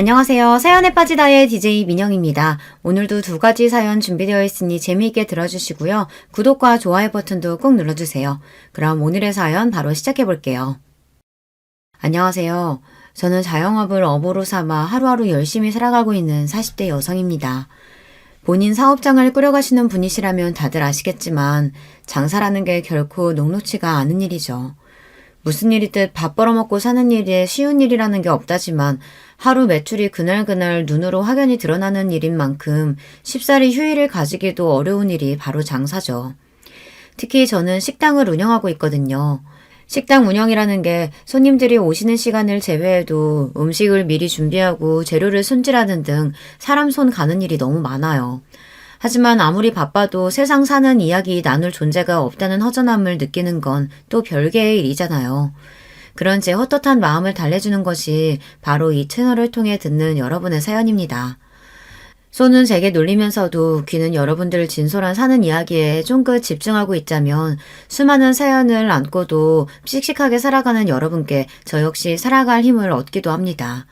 안녕하세요. 사연에 빠지다의 DJ 민영입니다. 오늘도 두 가지 사연 준비되어 있으니 재미있게 들어주시고요. 구독과 좋아요 버튼도 꼭 눌러주세요. 그럼 오늘의 사연 바로 시작해 볼게요. 안녕하세요. 저는 자영업을 업으로 삼아 하루하루 열심히 살아가고 있는 40대 여성입니다. 본인 사업장을 꾸려가시는 분이시라면 다들 아시겠지만 장사라는 게 결코 녹록지가 않은 일이죠. 무슨 일이든 밥 벌어먹고 사는 일에 쉬운 일이라는 게 없다지만 하루 매출이 그날그날 눈으로 확연히 드러나는 일인 만큼 쉽사리 휴일을 가지기도 어려운 일이 바로 장사죠. 특히 저는 식당을 운영하고 있거든요. 식당 운영이라는 게 손님들이 오시는 시간을 제외해도 음식을 미리 준비하고 재료를 손질하는 등 사람 손 가는 일이 너무 많아요. 하지만 아무리 바빠도 세상 사는 이야기 나눌 존재가 없다는 허전함을 느끼는 건 또 별개의 일이잖아요. 그런 제 헛헛한 마음을 달래주는 것이 바로 이 채널을 통해 듣는 여러분의 사연입니다. 손은 제게 놀리면서도 귀는 여러분들 진솔한 사는 이야기에 쫑긋 집중하고 있자면 수많은 사연을 안고도 씩씩하게 살아가는 여러분께 저 역시 살아갈 힘을 얻기도 합니다.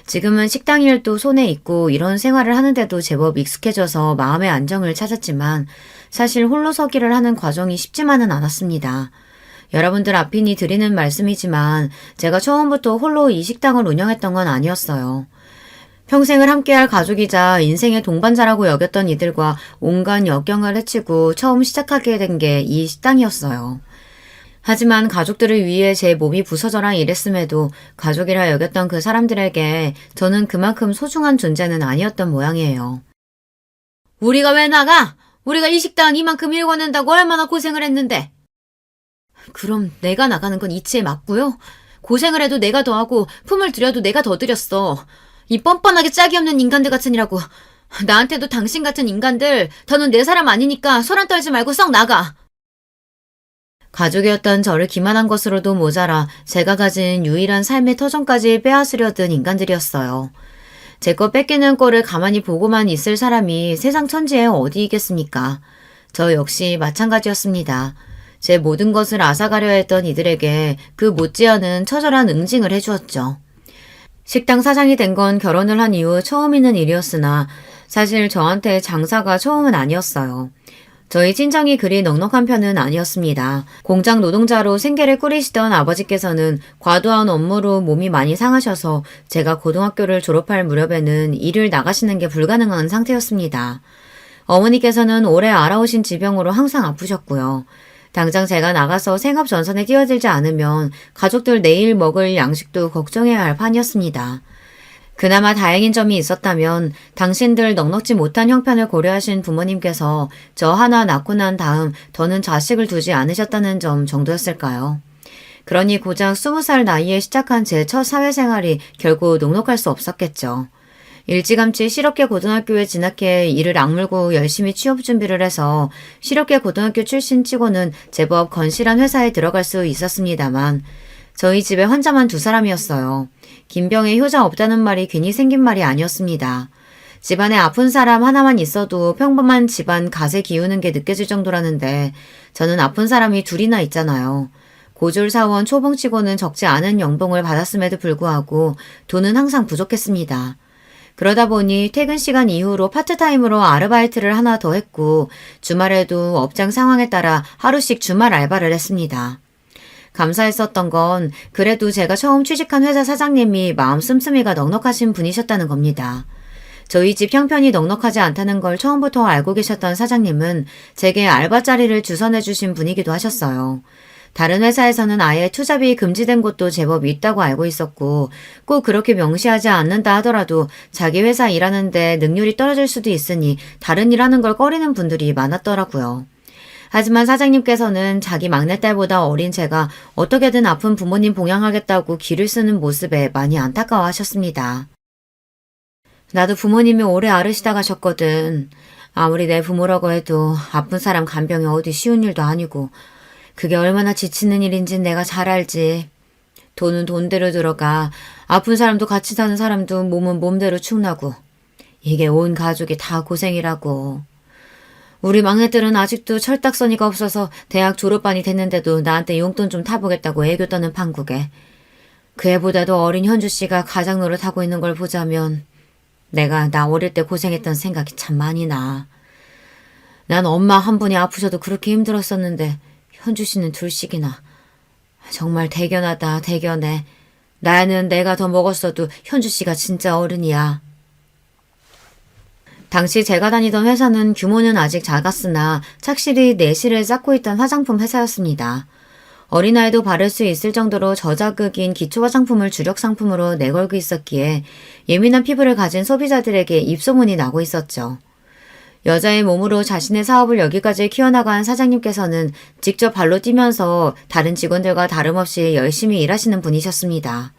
지금은 식당 일도 손에 있고 이런 생활을 하는데도 제법 익숙해져서 마음의 안정을 찾았지만 사실 홀로서기를 하는 과정이 쉽지만은 않았습니다. 여러분들 앞이니 드리는 말씀이지만 제가 처음부터 홀로 이 식당을 운영했던 건 아니었어요. 평생을 함께할 가족이자 인생의 동반자라고 여겼던 이들과 온갖 역경을 헤치고 처음 시작하게 된 게 이 식당이었어요. 하지만 가족들을 위해 제 몸이 부서져라 이랬음에도 가족이라 여겼던 그 사람들에게 저는 그만큼 소중한 존재는 아니었던 모양이에요. 우리가 왜 나가? 우리가 이 식당 이만큼 일궈낸다고 얼마나 고생을 했는데. 그럼 내가 나가는 건 이치에 맞고요. 고생을 해도 내가 더 하고 품을 들여도 내가 더 들였어. 이 뻔뻔하게 짝이 없는 인간들 같으니라고. 나한테도 당신 같은 인간들 더는 내 사람 아니니까 소란 떨지 말고 썩 나가. 가족이었던 저를 기만한 것으로도 모자라 제가 가진 유일한 삶의 터전까지 빼앗으려던 인간들이었어요. 제 거 뺏기는 꼴을 가만히 보고만 있을 사람이 세상 천지에 어디 있겠습니까? 저 역시 마찬가지였습니다. 제 모든 것을 앗아가려 했던 이들에게 그 못지않은 처절한 응징을 해주었죠. 식당 사장이 된 건 결혼을 한 이후 처음 있는 일이었으나 사실 저한테 장사가 처음은 아니었어요. 저희 친정이 그리 넉넉한 편은 아니었습니다. 공장 노동자로 생계를 꾸리시던 아버지께서는 과도한 업무로 몸이 많이 상하셔서 제가 고등학교를 졸업할 무렵에는 일을 나가시는 게 불가능한 상태였습니다. 어머니께서는 오래 앓아오신 지병으로 항상 아프셨고요. 당장 제가 나가서 생업 전선에 뛰어들지 않으면 가족들 내일 먹을 양식도 걱정해야 할 판이었습니다. 그나마 다행인 점이 있었다면 당신들 넉넉지 못한 형편을 고려하신 부모님께서 저 하나 낳고 난 다음 더는 자식을 두지 않으셨다는 점 정도였을까요? 그러니 고작 20살 나이에 시작한 제 첫 사회생활이 결국 녹록할 수 없었겠죠. 일찌감치 실업계 고등학교에 진학해 이를 악물고 열심히 취업 준비를 해서 실업계 고등학교 출신 치고는 제법 건실한 회사에 들어갈 수 있었습니다만 저희 집에 환자만 2사람이었어요. 김병에 효자 없다는 말이 괜히 생긴 말이 아니었습니다. 집안에 아픈 사람 하나만 있어도 평범한 집안 갓에 기우는 게 느껴질 정도라는데 저는 아픈 사람이 2이나 있잖아요. 고졸사원 초봉치고는 적지 않은 연봉을 받았음에도 불구하고 돈은 항상 부족했습니다. 그러다 보니 퇴근 시간 이후로 파트타임으로 아르바이트를 하나 더 했고 주말에도 업장 상황에 따라 하루씩 주말 알바를 했습니다. 감사했었던 건 그래도 제가 처음 취직한 회사 사장님이 마음 씀씀이가 넉넉하신 분이셨다는 겁니다. 저희 집 형편이 넉넉하지 않다는 걸 처음부터 알고 계셨던 사장님은 제게 알바 자리를 주선해 주신 분이기도 하셨어요. 다른 회사에서는 아예 투잡이 금지된 곳도 제법 있다고 알고 있었고 꼭 그렇게 명시하지 않는다 하더라도 자기 회사 일하는데 능률이 떨어질 수도 있으니 다른 일 하는 걸 꺼리는 분들이 많았더라고요. 하지만 사장님께서는 자기 막내딸보다 어린 제가 어떻게든 아픈 부모님 봉양하겠다고 기를 쓰는 모습에 많이 안타까워하셨습니다. 나도 부모님이 오래 앓으시다 가셨거든. 아무리 내 부모라고 해도 아픈 사람 간병이 어디 쉬운 일도 아니고 그게 얼마나 지치는 일인진 내가 잘 알지. 돈은 돈대로 들어가 아픈 사람도 같이 사는 사람도 몸은 몸대로 축나고 이게 온 가족이 다 고생이라고. 우리 막내들은 아직도 철딱서니가 없어서 대학 졸업반이 됐는데도 나한테 용돈 좀 타보겠다고 애교 떠는 판국에 그 애보다도 어린 현주 씨가 가장 노릇하고 있는 걸 보자면 내가 나 어릴 때 고생했던 생각이 참 많이 나. 난 엄마 한 분이 아프셔도 그렇게 힘들었었는데 현주 씨는 둘씩이나. 정말 대견하다, 대견해. 나는 내가 더 먹었어도 현주 씨가 진짜 어른이야. 당시 제가 다니던 회사는 규모는 아직 작았으나 착실히 내실을 쌓고 있던 화장품 회사였습니다. 어린아이도 바를 수 있을 정도로 저자극인 기초 화장품을 주력 상품으로 내걸고 있었기에 예민한 피부를 가진 소비자들에게 입소문이 나고 있었죠. 여자의 몸으로 자신의 사업을 여기까지 키워나간 사장님께서는 직접 발로 뛰면서 다른 직원들과 다름없이 열심히 일하시는 분이셨습니다.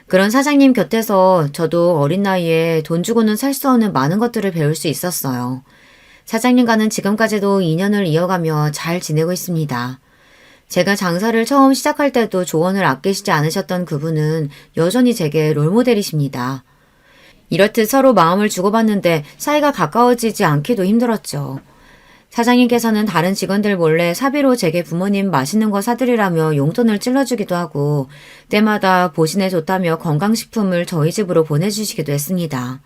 그런 사장님 곁에서 저도 어린 나이에 돈 주고는 살 수 없는 많은 것들을 배울 수 있었어요. 사장님과는 지금까지도 인연을 이어가며 잘 지내고 있습니다. 제가 장사를 처음 시작할 때도 조언을 아끼시지 않으셨던 그분은 여전히 제게 롤모델이십니다. 이렇듯 서로 마음을 주고받는데 사이가 가까워지지 않기도 힘들었죠. 사장님께서는 다른 직원들 몰래 사비로 제게 부모님 맛있는 거 사드리라며 용돈을 찔러주기도 하고 때마다 보신에 좋다며 건강식품을 저희 집으로 보내주시기도 했습니다.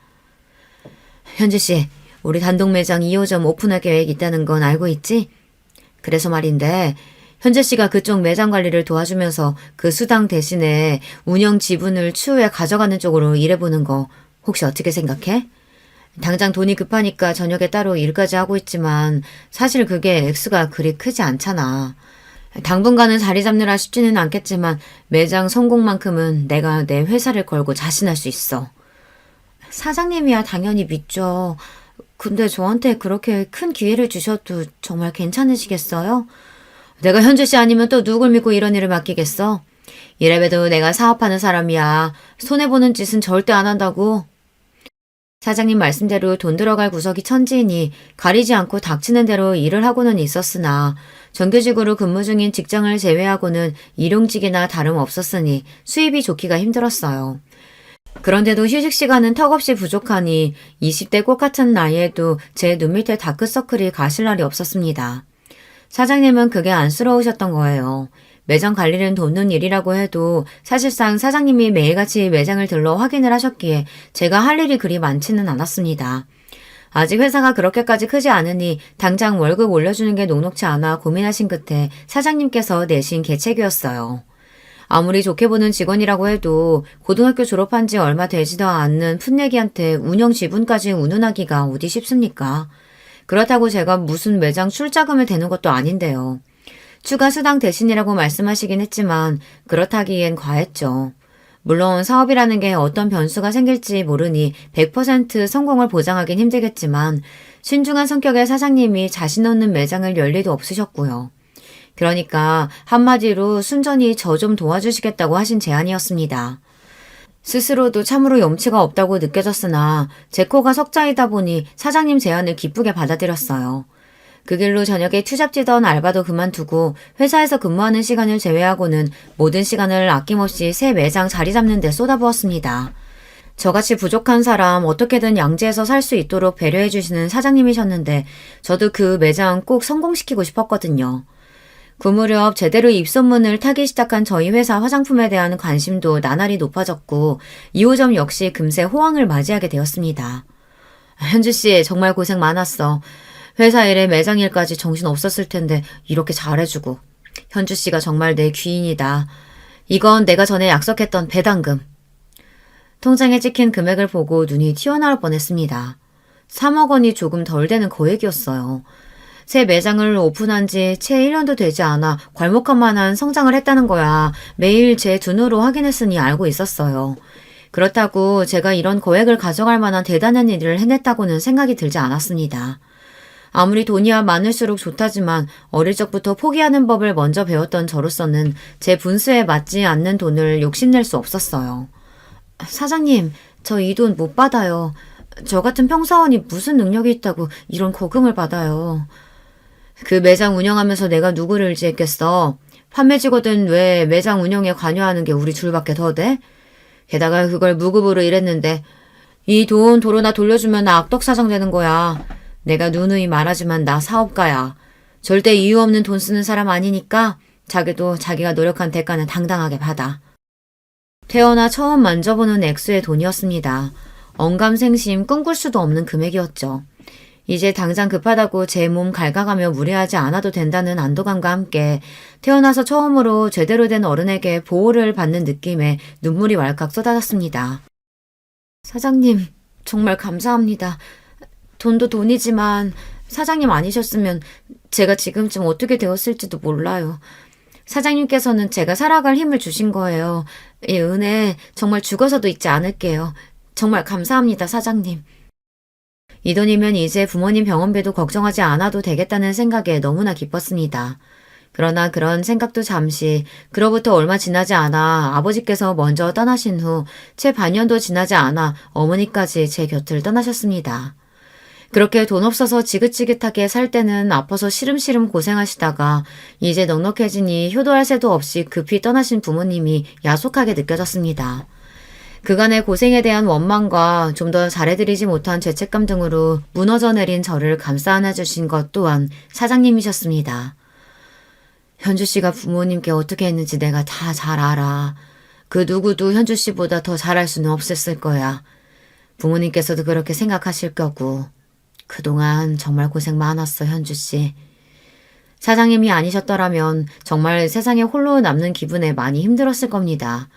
현주 씨, 우리 단독 매장 2호점 오픈할 계획 있다는 건 알고 있지? 그래서 말인데 현재 씨가 그쪽 매장 관리를 도와주면서 그 수당 대신에 운영 지분을 추후에 가져가는 쪽으로 일해보는 거 혹시 어떻게 생각해? 당장 돈이 급하니까 저녁에 따로 일까지 하고 있지만 사실 그게 액수가 그리 크지 않잖아. 당분간은 자리 잡느라 쉽지는 않겠지만 매장 성공만큼은 내가 내 회사를 걸고 자신할 수 있어. 사장님이야 당연히 믿죠. 근데 저한테 그렇게 큰 기회를 주셔도 정말 괜찮으시겠어요? 내가 현주 씨 아니면 또 누굴 믿고 이런 일을 맡기겠어? 이래봬도 내가 사업하는 사람이야. 손해보는 짓은 절대 안 한다고. 사장님 말씀대로 돈 들어갈 구석이 천지이니 가리지 않고 닥치는 대로 일을 하고는 있었으나 정규직으로 근무 중인 직장을 제외하고는 일용직이나 다름없었으니 수입이 좋기가 힘들었어요. 그런데도 휴식 시간은 턱없이 부족하니 20대 꽃 같은 나이에도 제 눈 밑에 다크서클이 가실 날이 없었습니다. 사장님은 그게 안쓰러우셨던 거예요. 매장 관리는 돕는 일이라고 해도 사실상 사장님이 매일같이 매장을 들러 확인을 하셨기에 제가 할 일이 그리 많지는 않았습니다. 아직 회사가 그렇게까지 크지 않으니 당장 월급 올려주는 게 녹록치 않아 고민하신 끝에 사장님께서 내신 계책이었어요. 아무리 좋게 보는 직원이라고 해도 고등학교 졸업한 지 얼마 되지도 않는 풋내기한테 운영 지분까지 운운하기가 어디 쉽습니까? 그렇다고 제가 무슨 매장 출자금을 대는 것도 아닌데요. 추가 수당 대신이라고 말씀하시긴 했지만 그렇다기엔 과했죠. 물론 사업이라는 게 어떤 변수가 생길지 모르니 100% 성공을 보장하긴 힘들겠지만 신중한 성격의 사장님이 자신 없는 매장을 열 리도 없으셨고요. 그러니까 한마디로 순전히 저 좀 도와주시겠다고 하신 제안이었습니다. 스스로도 참으로 염치가 없다고 느껴졌으나 제 코가 석자이다 보니 사장님 제안을 기쁘게 받아들였어요. 그 길로 저녁에 투잡지던 알바도 그만두고 회사에서 근무하는 시간을 제외하고는 모든 시간을 아낌없이 새 매장 자리 잡는 데 쏟아부었습니다. 저같이 부족한 사람 어떻게든 양지해서 살 수 있도록 배려해 주시는 사장님이셨는데 저도 그 매장 꼭 성공시키고 싶었거든요. 그 무렵 제대로 입소문을 타기 시작한 저희 회사 화장품에 대한 관심도 나날이 높아졌고 2호점 역시 금세 호황을 맞이하게 되었습니다. 현주 씨 정말 고생 많았어. 회사 일에 매장 일까지 정신 없었을 텐데 이렇게 잘해주고. 현주 씨가 정말 내 귀인이다. 이건 내가 전에 약속했던 배당금. 통장에 찍힌 금액을 보고 눈이 튀어나올 뻔했습니다. 3억 원이 조금 덜 되는 거액이었어요. 새 매장을 오픈한 지 채 1년도 되지 않아 괄목할 만한 성장을 했다는 거야. 매일 제 두 눈으로 확인했으니 알고 있었어요. 그렇다고 제가 이런 거액을 가져갈 만한 대단한 일을 해냈다고는 생각이 들지 않았습니다. 아무리 돈이야 많을수록 좋다지만 어릴 적부터 포기하는 법을 먼저 배웠던 저로서는 제 분수에 맞지 않는 돈을 욕심낼 수 없었어요. 사장님, 저 이 돈 못 받아요. 저 같은 평사원이 무슨 능력이 있다고 이런 거금을 받아요. 그 매장 운영하면서 내가 누구를 의지했겠어. 판매직거든 왜 매장 운영에 관여하는 게 우리 줄밖에 더 돼? 게다가 그걸 무급으로 일했는데 이 돈 도로 나 돌려주면 나 악덕사장 되는 거야. 내가 누누이 말하지만 나 사업가야. 절대 이유 없는 돈 쓰는 사람 아니니까 자기도 자기가 노력한 대가는 당당하게 받아. 태어나 처음 만져보는 액수의 돈이었습니다. 언감생심 꿈꿀 수도 없는 금액이었죠. 이제 당장 급하다고 제 몸 갉아가며 무리하지 않아도 된다는 안도감과 함께 태어나서 처음으로 제대로 된 어른에게 보호를 받는 느낌에 눈물이 왈칵 쏟아졌습니다. 사장님, 정말 감사합니다. 돈도 돈이지만 사장님 아니셨으면 제가 지금쯤 어떻게 되었을지도 몰라요. 사장님께서는 제가 살아갈 힘을 주신 거예요. 이 은혜 정말 죽어서도 잊지 않을게요. 정말 감사합니다, 사장님. 이 돈이면 이제 부모님 병원비도 걱정하지 않아도 되겠다는 생각에 너무나 기뻤습니다. 그러나 그런 생각도 잠시, 그로부터 얼마 지나지 않아 아버지께서 먼저 떠나신 후 채 반년도 지나지 않아 어머니까지 제 곁을 떠나셨습니다. 그렇게 돈 없어서 지긋지긋하게 살 때는 아파서 시름시름 고생하시다가 이제 넉넉해지니 효도할 새도 없이 급히 떠나신 부모님이 야속하게 느껴졌습니다. 그간의 고생에 대한 원망과 좀 더 잘해드리지 못한 죄책감 등으로 무너져 내린 저를 감싸 안아주신 것 또한 사장님이셨습니다. 현주 씨가 부모님께 어떻게 했는지 내가 다 잘 알아. 그 누구도 현주 씨보다 더 잘할 수는 없었을 거야. 부모님께서도 그렇게 생각하실 거고. 그동안 정말 고생 많았어, 현주 씨. 사장님이 아니셨더라면 정말 세상에 홀로 남는 기분에 많이 힘들었을 겁니다.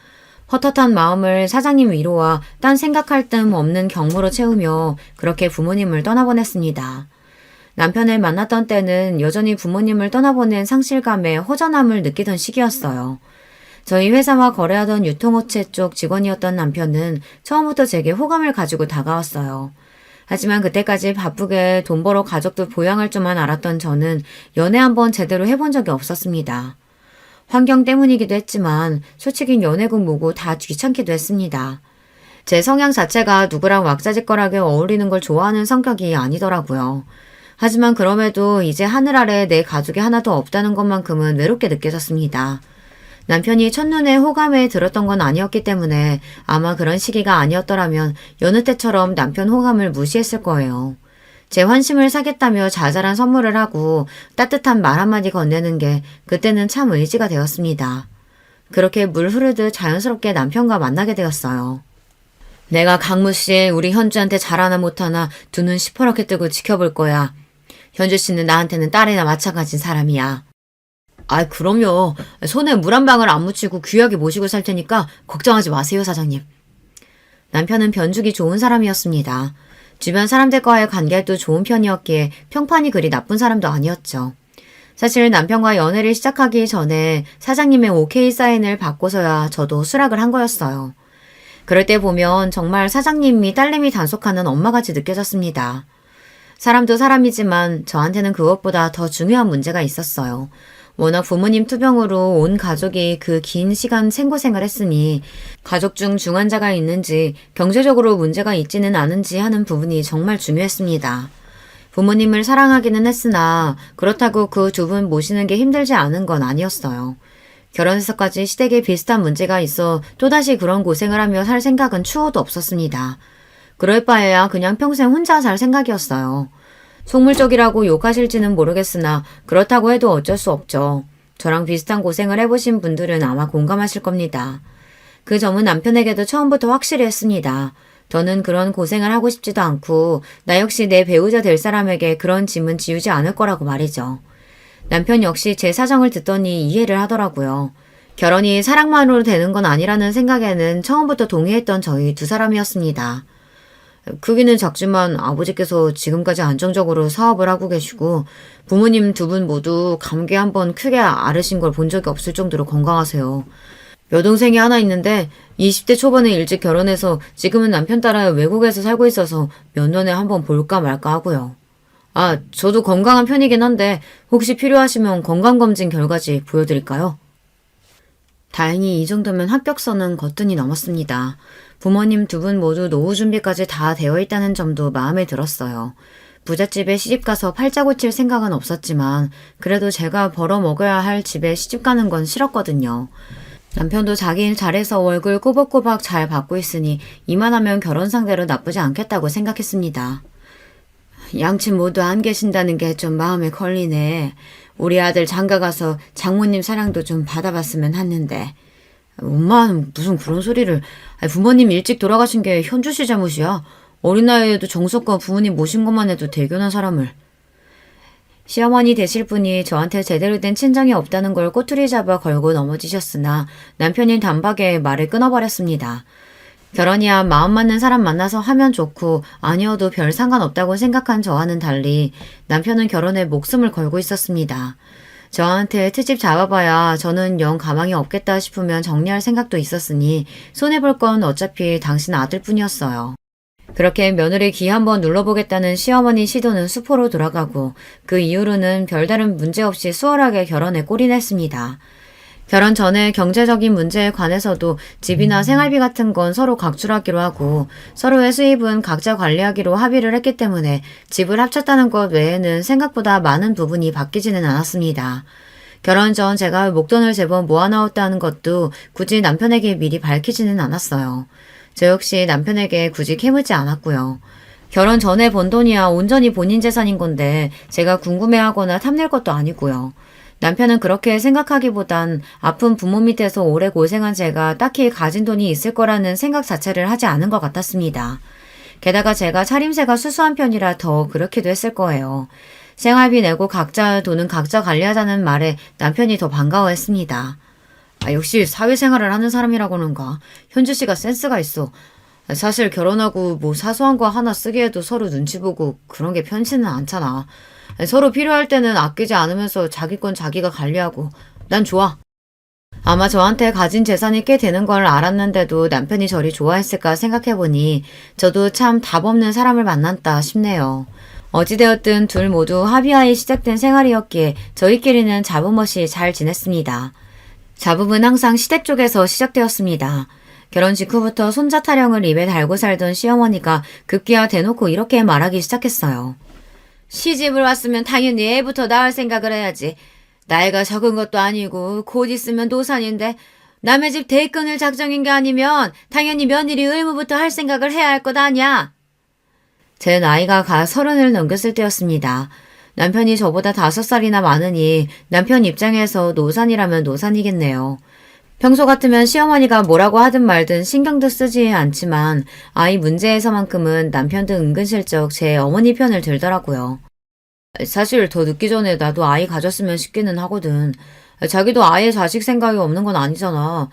헛헛한 마음을 사장님 위로와 딴 생각할 틈 없는 경무로 채우며 그렇게 부모님을 떠나보냈습니다. 남편을 만났던 때는 여전히 부모님을 떠나보낸 상실감에 허전함을 느끼던 시기였어요. 저희 회사와 거래하던 유통업체 쪽 직원이었던 남편은 처음부터 제게 호감을 가지고 다가왔어요. 하지만 그때까지 바쁘게 돈 벌어 가족들 보양할 줄만 알았던 저는 연애 한번 제대로 해본 적이 없었습니다. 환경 때문이기도 했지만 솔직히 연애국 뭐고 다 귀찮기도 했습니다. 제 성향 자체가 누구랑 왁자지껄하게 어울리는 걸 좋아하는 성격이 아니더라고요. 하지만 그럼에도 이제 하늘 아래 내 가족이 하나도 없다는 것만큼은 외롭게 느껴졌습니다. 남편이 첫눈에 호감에 들었던 건 아니었기 때문에 아마 그런 시기가 아니었더라면 여느 때처럼 남편 호감을 무시했을 거예요. 제 환심을 사겠다며 자잘한 선물을 하고 따뜻한 말 한마디 건네는 게 그때는 참 의지가 되었습니다. 그렇게 물 흐르듯 자연스럽게 남편과 만나게 되었어요. 내가 강무씨 우리 현주한테 잘하나 못하나 두 눈 시퍼렇게 뜨고 지켜볼 거야. 현주 씨는 나한테는 딸이나 마찬가지인 사람이야. 아이 그럼요. 손에 물 한 방울 안 묻히고 귀하게 모시고 살 테니까 걱정하지 마세요, 사장님. 남편은 변죽이 좋은 사람이었습니다. 주변 사람들과의 관계도 좋은 편이었기에 평판이 그리 나쁜 사람도 아니었죠. 사실 남편과 연애를 시작하기 전에 사장님의 오케이 사인을 받고서야 저도 수락을 한 거였어요. 그럴 때 보면 정말 사장님이 딸내미 단속하는 엄마같이 느껴졌습니다. 사람도 사람이지만 저한테는 그것보다 더 중요한 문제가 있었어요. 워낙 부모님 투병으로 온 가족이 그 긴 시간 생고생을 했으니 가족 중 중환자가 있는지 경제적으로 문제가 있지는 않은지 하는 부분이 정말 중요했습니다. 부모님을 사랑하기는 했으나 그렇다고 그 두 분 모시는 게 힘들지 않은 건 아니었어요. 결혼해서까지 시댁에 비슷한 문제가 있어 또다시 그런 고생을 하며 살 생각은 추호도 없었습니다. 그럴 바에야 그냥 평생 혼자 살 생각이었어요. 속물적이라고 욕하실지는 모르겠으나 그렇다고 해도 어쩔 수 없죠. 저랑 비슷한 고생을 해보신 분들은 아마 공감하실 겁니다. 그 점은 남편에게도 처음부터 확실히 했습니다. 더는 그런 고생을 하고 싶지도 않고 나 역시 내 배우자 될 사람에게 그런 짐은 지우지 않을 거라고 말이죠. 남편 역시 제 사정을 듣더니 이해를 하더라고요. 결혼이 사랑만으로 되는 건 아니라는 생각에는 처음부터 동의했던 저희 두 사람이었습니다. 크기는 작지만 아버지께서 지금까지 안정적으로 사업을 하고 계시고 부모님 두 분 모두 감기 한번 크게 앓으신 걸 본 적이 없을 정도로 건강하세요. 여동생이 하나 있는데 20대 초반에 일찍 결혼해서 지금은 남편 따라 외국에서 살고 있어서 몇 년에 한번 볼까 말까 하고요. 저도 건강한 편이긴 한데 혹시 필요하시면 건강검진 결과지 보여드릴까요? 다행히 이 정도면 합격선은 거뜬히 넘었습니다. 부모님 두 분 모두 노후 준비까지 다 되어 있다는 점도 마음에 들었어요. 부잣집에 시집가서 팔자 고칠 생각은 없었지만 그래도 제가 벌어먹어야 할 집에 시집가는 건 싫었거든요. 남편도 자기 일 잘해서 월급 꼬박꼬박 잘 받고 있으니 이만하면 결혼 상대로 나쁘지 않겠다고 생각했습니다. 양친 모두 안 계신다는 게 좀 마음에 걸리네. 우리 아들 장가 가서 장모님 사랑도 좀 받아봤으면 했는데 엄마는 무슨 그런 소리를. 부모님 일찍 돌아가신 게 현주 씨 잘못이야. 어린 나이에도 정석과 부모님 모신 것만 해도 대견한 사람을. 시어머니 되실 분이 저한테 제대로 된 친정이 없다는 걸 꼬투리 잡아 걸고 넘어지셨으나 남편인 단박에 말을 끊어버렸습니다. 결혼이야 마음 맞는 사람 만나서 하면 좋고 아니어도 별 상관없다고 생각한 저와는 달리 남편은 결혼에 목숨을 걸고 있었습니다. 저한테 트집 잡아봐야 저는 영 가망이 없겠다 싶으면 정리할 생각도 있었으니 손해볼 건 어차피 당신 아들뿐이었어요. 그렇게 며느리 귀 한번 눌러보겠다는 시어머니 시도는 수포로 돌아가고 그 이후로는 별다른 문제 없이 수월하게 결혼에 골인했습니다. 결혼 전에 경제적인 문제에 관해서도 집이나 생활비 같은 건 서로 각출하기로 하고 서로의 수입은 각자 관리하기로 합의를 했기 때문에 집을 합쳤다는 것 외에는 생각보다 많은 부분이 바뀌지는 않았습니다. 결혼 전 제가 목돈을 제법 모아놓았다는 것도 굳이 남편에게 미리 밝히지는 않았어요. 저 역시 남편에게 굳이 캐묻지 않았고요. 결혼 전에 번 돈이야 온전히 본인 재산인 건데 제가 궁금해하거나 탐낼 것도 아니고요. 남편은 그렇게 생각하기보단 아픈 부모 밑에서 오래 고생한 제가 딱히 가진 돈이 있을 거라는 생각 자체를 하지 않은 것 같았습니다. 게다가 제가 차림새가 수수한 편이라 더 그렇기도 했을 거예요. 생활비 내고 각자 돈은 각자 관리하자는 말에 남편이 더 반가워했습니다. 역시 사회생활을 하는 사람이라고는가. 현주 씨가 센스가 있어. 사실 결혼하고 뭐 사소한 거 하나 쓰기에도 서로 눈치 보고 그런 게 편치는 않잖아. 서로 필요할 때는 아끼지 않으면서 자기 건 자기가 관리하고 난 좋아. 아마 저한테 가진 재산이 꽤 되는 걸 알았는데도 남편이 저리 좋아했을까 생각해보니 저도 참 답 없는 사람을 만났다 싶네요. 어찌되었든 둘 모두 합의하에 시작된 생활이었기에 저희끼리는 잡음 없이 잘 지냈습니다. 잡음은 항상 시댁 쪽에서 시작되었습니다. 결혼 직후부터 손자 타령을 입에 달고 살던 시어머니가 급기야 대놓고 이렇게 말하기 시작했어요. 시집을 왔으면 당연히 애부터 낳을 생각을 해야지. 나이가 적은 것도 아니고 곧 있으면 노산인데 남의 집 대 끊을 작정인 게 아니면 당연히 며느리 의무부터 할 생각을 해야 할 것 아냐. 제 나이가 가 30을 넘겼을 때였습니다. 남편이 저보다 5살이나 많으니 남편 입장에서 노산이라면 노산이겠네요. 평소 같으면 시어머니가 뭐라고 하든 말든 신경도 쓰지 않지만 아이 문제에서만큼은 남편도 은근슬쩍 제 어머니 편을 들더라고요. 사실 더 늦기 전에 나도 아이 가졌으면 싶기는 하거든. 자기도 아예 자식 생각이 없는 건 아니잖아.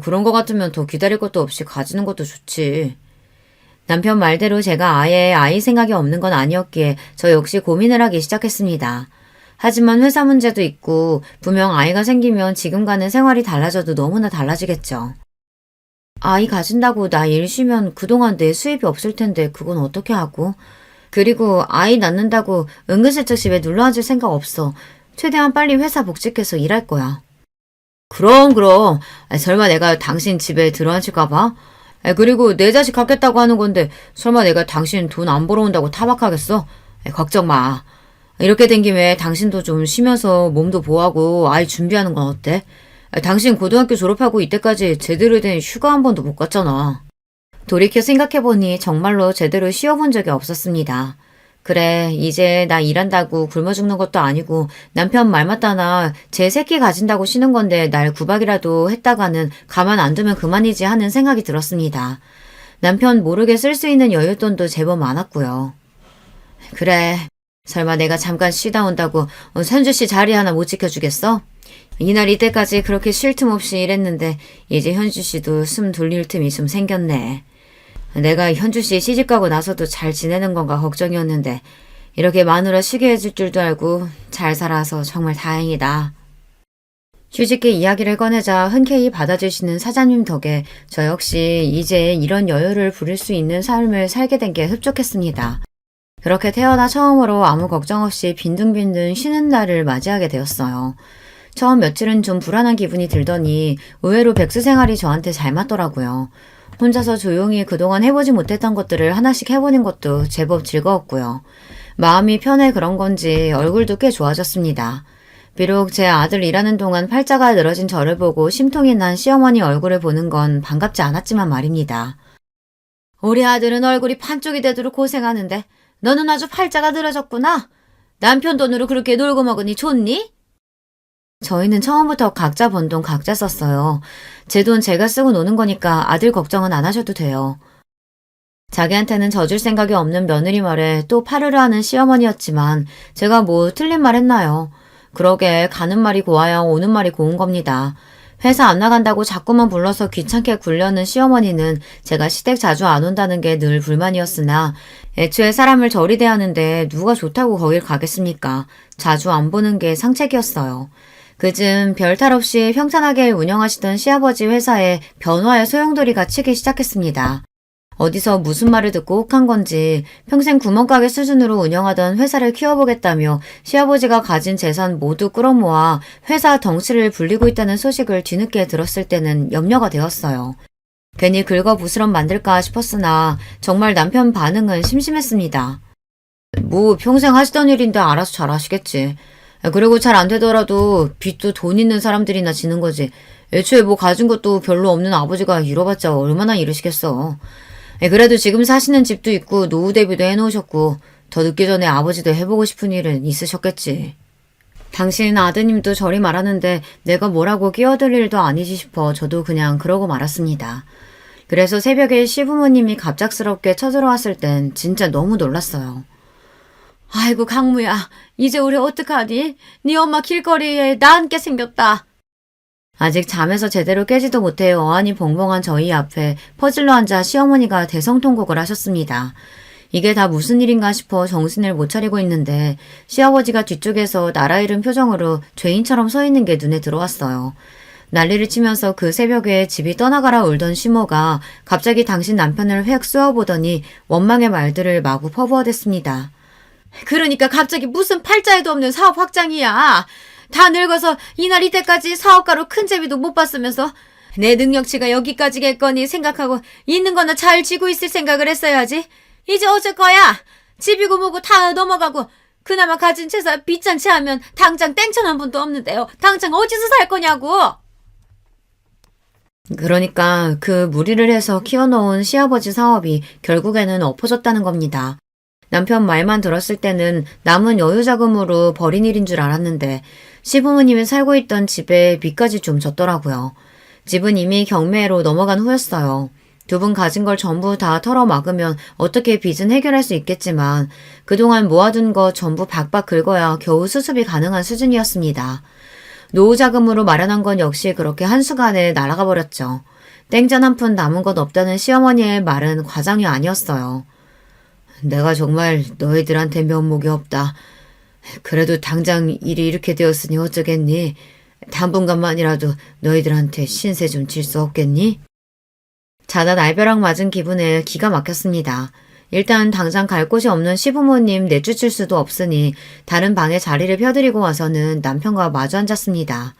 그런 거 같으면 더 기다릴 것도 없이 가지는 것도 좋지. 남편 말대로 제가 아예 아이 생각이 없는 건 아니었기에 저 역시 고민을 하기 시작했습니다. 하지만 회사 문제도 있고 분명 아이가 생기면 지금과는 생활이 달라져도 너무나 달라지겠죠. 아이 가진다고 나 일 쉬면 그동안 내 수입이 없을 텐데 그건 어떻게 하고? 그리고 아이 낳는다고 은근슬쩍 집에 눌러앉을 생각 없어. 최대한 빨리 회사 복직해서 일할 거야. 그럼. 설마 내가 당신 집에 들어앉힐까 봐? 그리고 내 자식 갖겠다고 하는 건데 설마 내가 당신 돈 안 벌어온다고 타박하겠어? 걱정 마. 이렇게 된 김에 당신도 좀 쉬면서 몸도 보호하고 아이 준비하는 건 어때? 당신 고등학교 졸업하고 이때까지 제대로 된 휴가 한 번도 못 갔잖아. 돌이켜 생각해보니 정말로 제대로 쉬어본 적이 없었습니다. 그래, 이제 나 일한다고 굶어 죽는 것도 아니고 남편 말 맞다나 제 새끼 가진다고 쉬는 건데 날 구박이라도 했다가는 가만 안 두면 그만이지 하는 생각이 들었습니다. 남편 모르게 쓸 수 있는 여윳돈도 제법 많았고요. 그래, 설마 내가 잠깐 쉬다 온다고 선주 씨 자리 하나 못 지켜주겠어? 이날 이때까지 그렇게 쉴 틈 없이 일했는데 이제 현주 씨도 숨 돌릴 틈이 좀 생겼네. 내가 현주 씨 시집가고 나서도 잘 지내는 건가 걱정이었는데 이렇게 마누라 쉬게 해줄 줄도 알고 잘 살아서 정말 다행이다. 휴직기 이야기를 꺼내자 흔쾌히 받아주시는 사장님 덕에 저 역시 이제 이런 여유를 부릴 수 있는 삶을 살게 된 게 흡족했습니다. 그렇게 태어나 처음으로 아무 걱정 없이 빈둥빈둥 쉬는 날을 맞이하게 되었어요. 처음 며칠은 좀 불안한 기분이 들더니 의외로 백수 생활이 저한테 잘 맞더라고요. 혼자서 조용히 그동안 해보지 못했던 것들을 하나씩 해보는 것도 제법 즐거웠고요. 마음이 편해 그런 건지 얼굴도 꽤 좋아졌습니다. 비록 제 아들 일하는 동안 팔자가 늘어진 저를 보고 심통이 난 시어머니 얼굴을 보는 건 반갑지 않았지만 말입니다. 우리 아들은 얼굴이 판쪽이 되도록 고생하는데 너는 아주 팔자가 늘어졌구나. 남편 돈으로 그렇게 놀고 먹으니 좋니? 저희는 처음부터 각자 번 돈 각자 썼어요. 제 돈 제가 쓰고 노는 거니까 아들 걱정은 안 하셔도 돼요. 자기한테는 져줄 생각이 없는 며느리 말에 또 파르르 하는 시어머니였지만 제가 뭐 틀린 말 했나요? 그러게 가는 말이 고와야 오는 말이 고운 겁니다. 회사 안 나간다고 자꾸만 불러서 귀찮게 굴려는 시어머니는 제가 시댁 자주 안 온다는 게 늘 불만이었으나 애초에 사람을 저리 대하는데 누가 좋다고 거길 가겠습니까? 자주 안 보는 게 상책이었어요. 그즘 별탈 없이 평탄하게 운영하시던 시아버지 회사에 변화의 소용돌이가 치기 시작했습니다. 어디서 무슨 말을 듣고 혹한 건지 평생 구멍가게 수준으로 운영하던 회사를 키워보겠다며 시아버지가 가진 재산 모두 끌어모아 회사 덩치를 불리고 있다는 소식을 뒤늦게 들었을 때는 염려가 되었어요. 괜히 긁어부스럼 만들까 싶었으나 정말 남편 반응은 심심했습니다. 뭐 평생 하시던 일인데 알아서 잘 하시겠지. 그리고 잘 안 되더라도 빚도 돈 있는 사람들이나 지는 거지. 애초에 뭐 가진 것도 별로 없는 아버지가 잃어봤자 얼마나 잃으시겠어. 그래도 지금 사시는 집도 있고 노후 대비도 해놓으셨고 더 늦기 전에 아버지도 해보고 싶은 일은 있으셨겠지. 당신 아드님도 저리 말하는데 내가 뭐라고 끼어들 일도 아니지 싶어 저도 그냥 그러고 말았습니다. 그래서 새벽에 시부모님이 갑작스럽게 쳐들어왔을 땐 진짜 너무 놀랐어요. 아이고 강무야, 이제 우리 어떡하니? 네 엄마 길거리에 나 앉게 생겼다. 아직 잠에서 제대로 깨지도 못해 어안이 벙벙한 저희 앞에 퍼질러 앉아 시어머니가 대성통곡을 하셨습니다. 이게 다 무슨 일인가 싶어 정신을 못 차리고 있는데 시아버지가 뒤쪽에서 나라 잃은 표정으로 죄인처럼 서 있는 게 눈에 들어왔어요. 난리를 치면서 그 새벽에 집이 떠나가라 울던 시모가 갑자기 당신 남편을 획 쏘아보더니 원망의 말들을 마구 퍼부어댔습니다. 그러니까 갑자기 무슨 팔자에도 없는 사업 확장이야. 다 늙어서 이날 이때까지 사업가로 큰 재미도 못 봤으면서 내 능력치가 여기까지겠거니 생각하고 있는 거나 잘 쥐고 있을 생각을 했어야지. 이제 어쩔 거야. 집이고 뭐고 다 넘어가고 그나마 가진 재산 빚잔치 하면 당장 땡천 한 푼도 없는데요. 당장 어디서 살 거냐고. 그러니까 그 무리를 해서 키워놓은 시아버지 사업이 결국에는 엎어졌다는 겁니다. 남편 말만 들었을 때는 남은 여유자금으로 벌인 일인 줄 알았는데 시부모님이 살고 있던 집에 빚까지 좀 졌더라고요. 집은 이미 경매로 넘어간 후였어요. 두 분 가진 걸 전부 다 털어막으면 어떻게 빚은 해결할 수 있겠지만 그동안 모아둔 거 전부 박박 긁어야 겨우 수습이 가능한 수준이었습니다. 노후자금으로 마련한 건 역시 그렇게 한순간에 날아가 버렸죠. 땡전 한 푼 남은 것 없다는 시어머니의 말은 과장이 아니었어요. 내가 정말 너희들한테 면목이 없다. 그래도 당장 일이 이렇게 되었으니 어쩌겠니? 당분간만이라도 너희들한테 신세 좀 질 수 없겠니? 자다 날벼락 맞은 기분에 기가 막혔습니다. 일단 당장 갈 곳이 없는 시부모님 내쫓을 수도 없으니 다른 방에 자리를 펴드리고 와서는 남편과 마주 앉았습니다.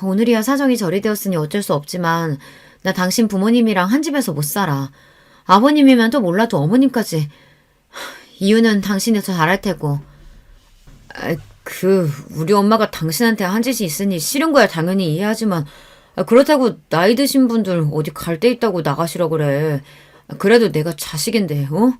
오늘이야 사정이 저리 되었으니 어쩔 수 없지만 나 당신 부모님이랑 한 집에서 못 살아. 아버님이면 또 몰라도 어머님까지. 이유는 당신이 더 잘할 테고. 우리 엄마가 당신한테 한 짓이 있으니 싫은 거야 당연히 이해하지만 그렇다고 나이 드신 분들 어디 갈 데 있다고 나가시라 그래. 그래도 내가 자식인데, 어?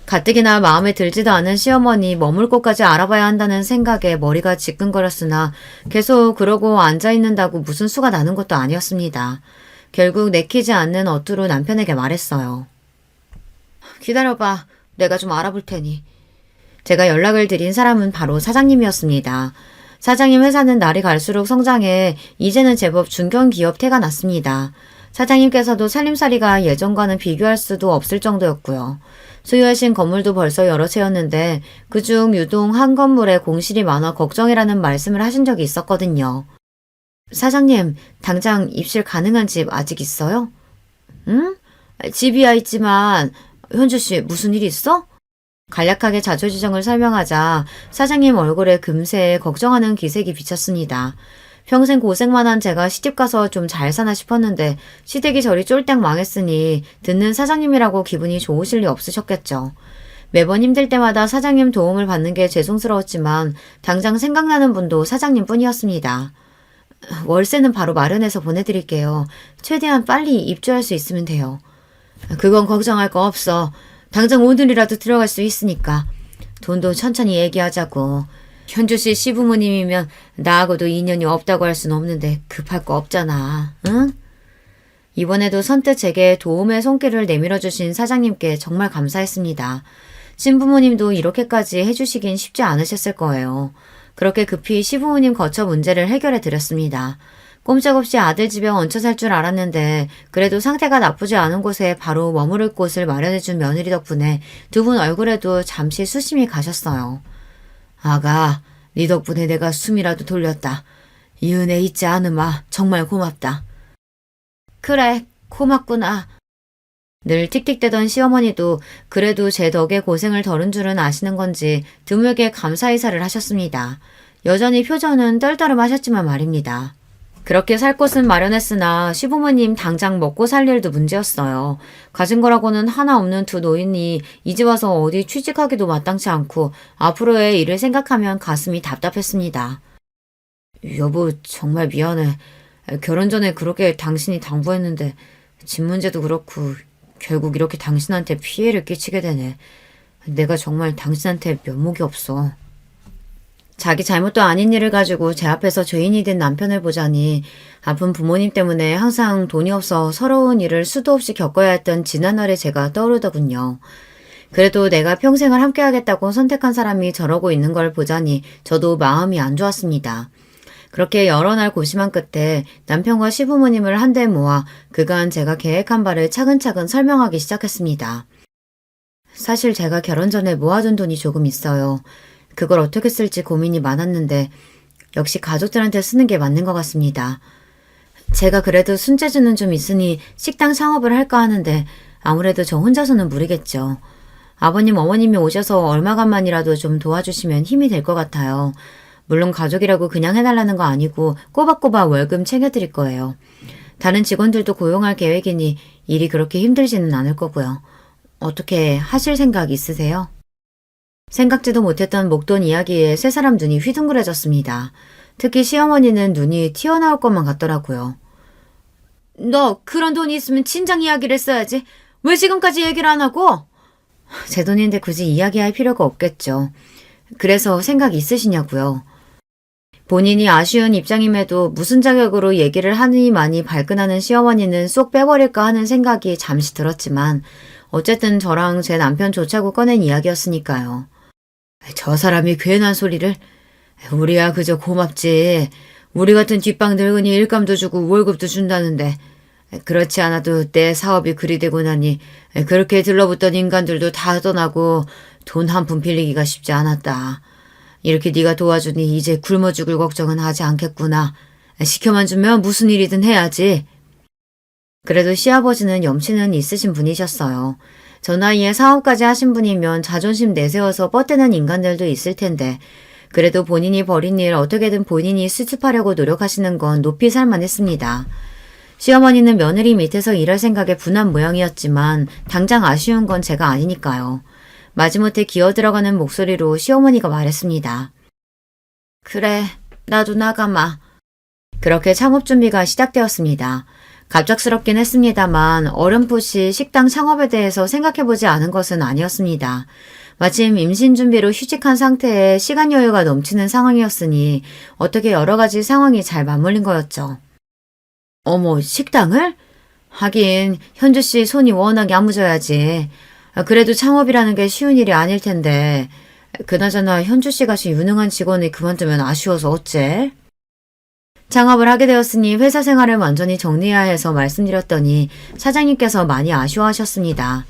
가뜩이나 마음에 들지도 않은 시어머니 머물 곳까지 알아봐야 한다는 생각에 머리가 지끈거렸으나 계속 그러고 앉아있는다고 무슨 수가 나는 것도 아니었습니다. 결국 내키지 않는 어투로 남편에게 말했어요. 기다려봐. 내가 좀 알아볼 테니. 제가 연락을 드린 사람은 바로 사장님이었습니다. 사장님 회사는 날이 갈수록 성장해 이제는 제법 중견기업 태가 났습니다. 사장님께서도 살림살이가 예전과는 비교할 수도 없을 정도였고요. 소유하신 건물도 벌써 여러 채였는데 그중 유동 한 건물에 공실이 많아 걱정이라는 말씀을 하신 적이 있었거든요. 사장님, 당장 입실 가능한 집 아직 있어요? 응? 집이야 있지만 현주씨 무슨 일 있어? 간략하게 자초지정을 설명하자 사장님 얼굴에 금세 걱정하는 기색이 비쳤습니다. 평생 고생만 한 제가 시집가서 좀 잘 사나 싶었는데 시댁이 저리 쫄딱 망했으니 듣는 사장님이라고 기분이 좋으실 리 없으셨겠죠. 매번 힘들 때마다 사장님 도움을 받는 게 죄송스러웠지만 당장 생각나는 분도 사장님 뿐이었습니다. 월세는 바로 마련해서 보내드릴게요. 최대한 빨리 입주할 수 있으면 돼요. 그건 걱정할 거 없어. 당장 오늘이라도 들어갈 수 있으니까. 돈도 천천히 얘기하자고. 현주 씨 시부모님이면 나하고도 인연이 없다고 할 순 없는데 급할 거 없잖아. 응? 이번에도 선뜻 제게 도움의 손길을 내밀어 주신 사장님께 정말 감사했습니다. 신부모님도 이렇게까지 해주시긴 쉽지 않으셨을 거예요. 그렇게 급히 시부모님 거처 문제를 해결해 드렸습니다. 꼼짝없이 아들 집에 얹혀 살 줄 알았는데 그래도 상태가 나쁘지 않은 곳에 바로 머무를 곳을 마련해준 며느리 덕분에 두 분 얼굴에도 잠시 수심이 가셨어요. 아가, 네 덕분에 내가 숨이라도 돌렸다. 이 은혜 잊지 않으마. 정말 고맙다. 그래, 고맙구나. 늘 틱틱대던 시어머니도 그래도 제 덕에 고생을 덜은 줄은 아시는 건지 드물게 감사 인사를 하셨습니다. 여전히 표정은 떨떠름하셨지만 말입니다. 그렇게 살 곳은 마련했으나 시부모님 당장 먹고 살 일도 문제였어요. 가진 거라고는 하나 없는 두 노인이 이제 와서 어디 취직하기도 마땅치 않고 앞으로의 일을 생각하면 가슴이 답답했습니다. 여보, 정말 미안해. 결혼 전에 그렇게 당신이 당부했는데 집 문제도 그렇고 결국 이렇게 당신한테 피해를 끼치게 되네. 내가 정말 당신한테 면목이 없어. 자기 잘못도 아닌 일을 가지고 제 앞에서 죄인이 된 남편을 보자니 아픈 부모님 때문에 항상 돈이 없어 서러운 일을 수도 없이 겪어야 했던 지난날의 제가 떠오르더군요. 그래도 내가 평생을 함께하겠다고 선택한 사람이 저러고 있는 걸 보자니 저도 마음이 안 좋았습니다. 그렇게 여러 날 고심한 끝에 남편과 시부모님을 한데 모아 그간 제가 계획한 바를 차근차근 설명하기 시작했습니다. 사실 제가 결혼 전에 모아둔 돈이 조금 있어요. 그걸 어떻게 쓸지 고민이 많았는데 역시 가족들한테 쓰는 게 맞는 것 같습니다. 제가 그래도 손재주는 좀 있으니 식당 창업을 할까 하는데 아무래도 저 혼자서는 무리겠죠. 아버님, 어머님이 오셔서 얼마간만이라도 좀 도와주시면 힘이 될 것 같아요. 물론 가족이라고 그냥 해달라는 거 아니고 꼬박꼬박 월급 챙겨드릴 거예요. 다른 직원들도 고용할 계획이니 일이 그렇게 힘들지는 않을 거고요. 어떻게 하실 생각 있으세요? 생각지도 못했던 목돈 이야기에 세 사람 눈이 휘둥그레졌습니다. 특히 시어머니는 눈이 튀어나올 것만 같더라고요. 너 그런 돈이 있으면 친정 이야기를 써야지. 왜 지금까지 얘기를 안 하고? 제 돈인데 굳이 이야기할 필요가 없겠죠. 그래서 생각 있으시냐고요. 본인이 아쉬운 입장임에도 무슨 자격으로 얘기를 하느니만이 발끈하는 시어머니는 쏙 빼버릴까 하는 생각이 잠시 들었지만 어쨌든 저랑 제 남편 좋자고 꺼낸 이야기였으니까요. 저 사람이 괜한 소리를. 우리야 그저 고맙지. 우리 같은 뒷방 늙은이 일감도 주고 월급도 준다는데 그렇지 않아도 내 사업이 그리 되고 나니 그렇게 들러붙던 인간들도 다 떠나고 돈 한 푼 빌리기가 쉽지 않았다. 이렇게 네가 도와주니 이제 굶어 죽을 걱정은 하지 않겠구나. 시켜만 주면 무슨 일이든 해야지. 그래도 시아버지는 염치는 있으신 분이셨어요. 저 나이에 사업까지 하신 분이면 자존심 내세워서 뻗대는 인간들도 있을 텐데 그래도 본인이 벌인 일 어떻게든 본인이 수습하려고 노력하시는 건 높이 살만했습니다. 시어머니는 며느리 밑에서 일할 생각에 분한 모양이었지만 당장 아쉬운 건 제가 아니니까요. 마지못해 기어들어가는 목소리로 시어머니가 말했습니다. 그래, 나도 나가마. 그렇게 창업 준비가 시작되었습니다. 갑작스럽긴 했습니다만 어렴풋이 식당 창업에 대해서 생각해보지 않은 것은 아니었습니다. 마침 임신 준비로 휴직한 상태에 시간 여유가 넘치는 상황이었으니 어떻게 여러 가지 상황이 잘 맞물린 거였죠. 어머, 식당을? 하긴 현주 씨 손이 워낙 야무져야지. 그래도 창업이라는 게 쉬운 일이 아닐 텐데 그나저나 현주 씨 같이 유능한 직원이 그만두면 아쉬워서 어째? 창업을 하게 되었으니 회사 생활을 완전히 정리해야 해서 말씀드렸더니 사장님께서 많이 아쉬워하셨습니다.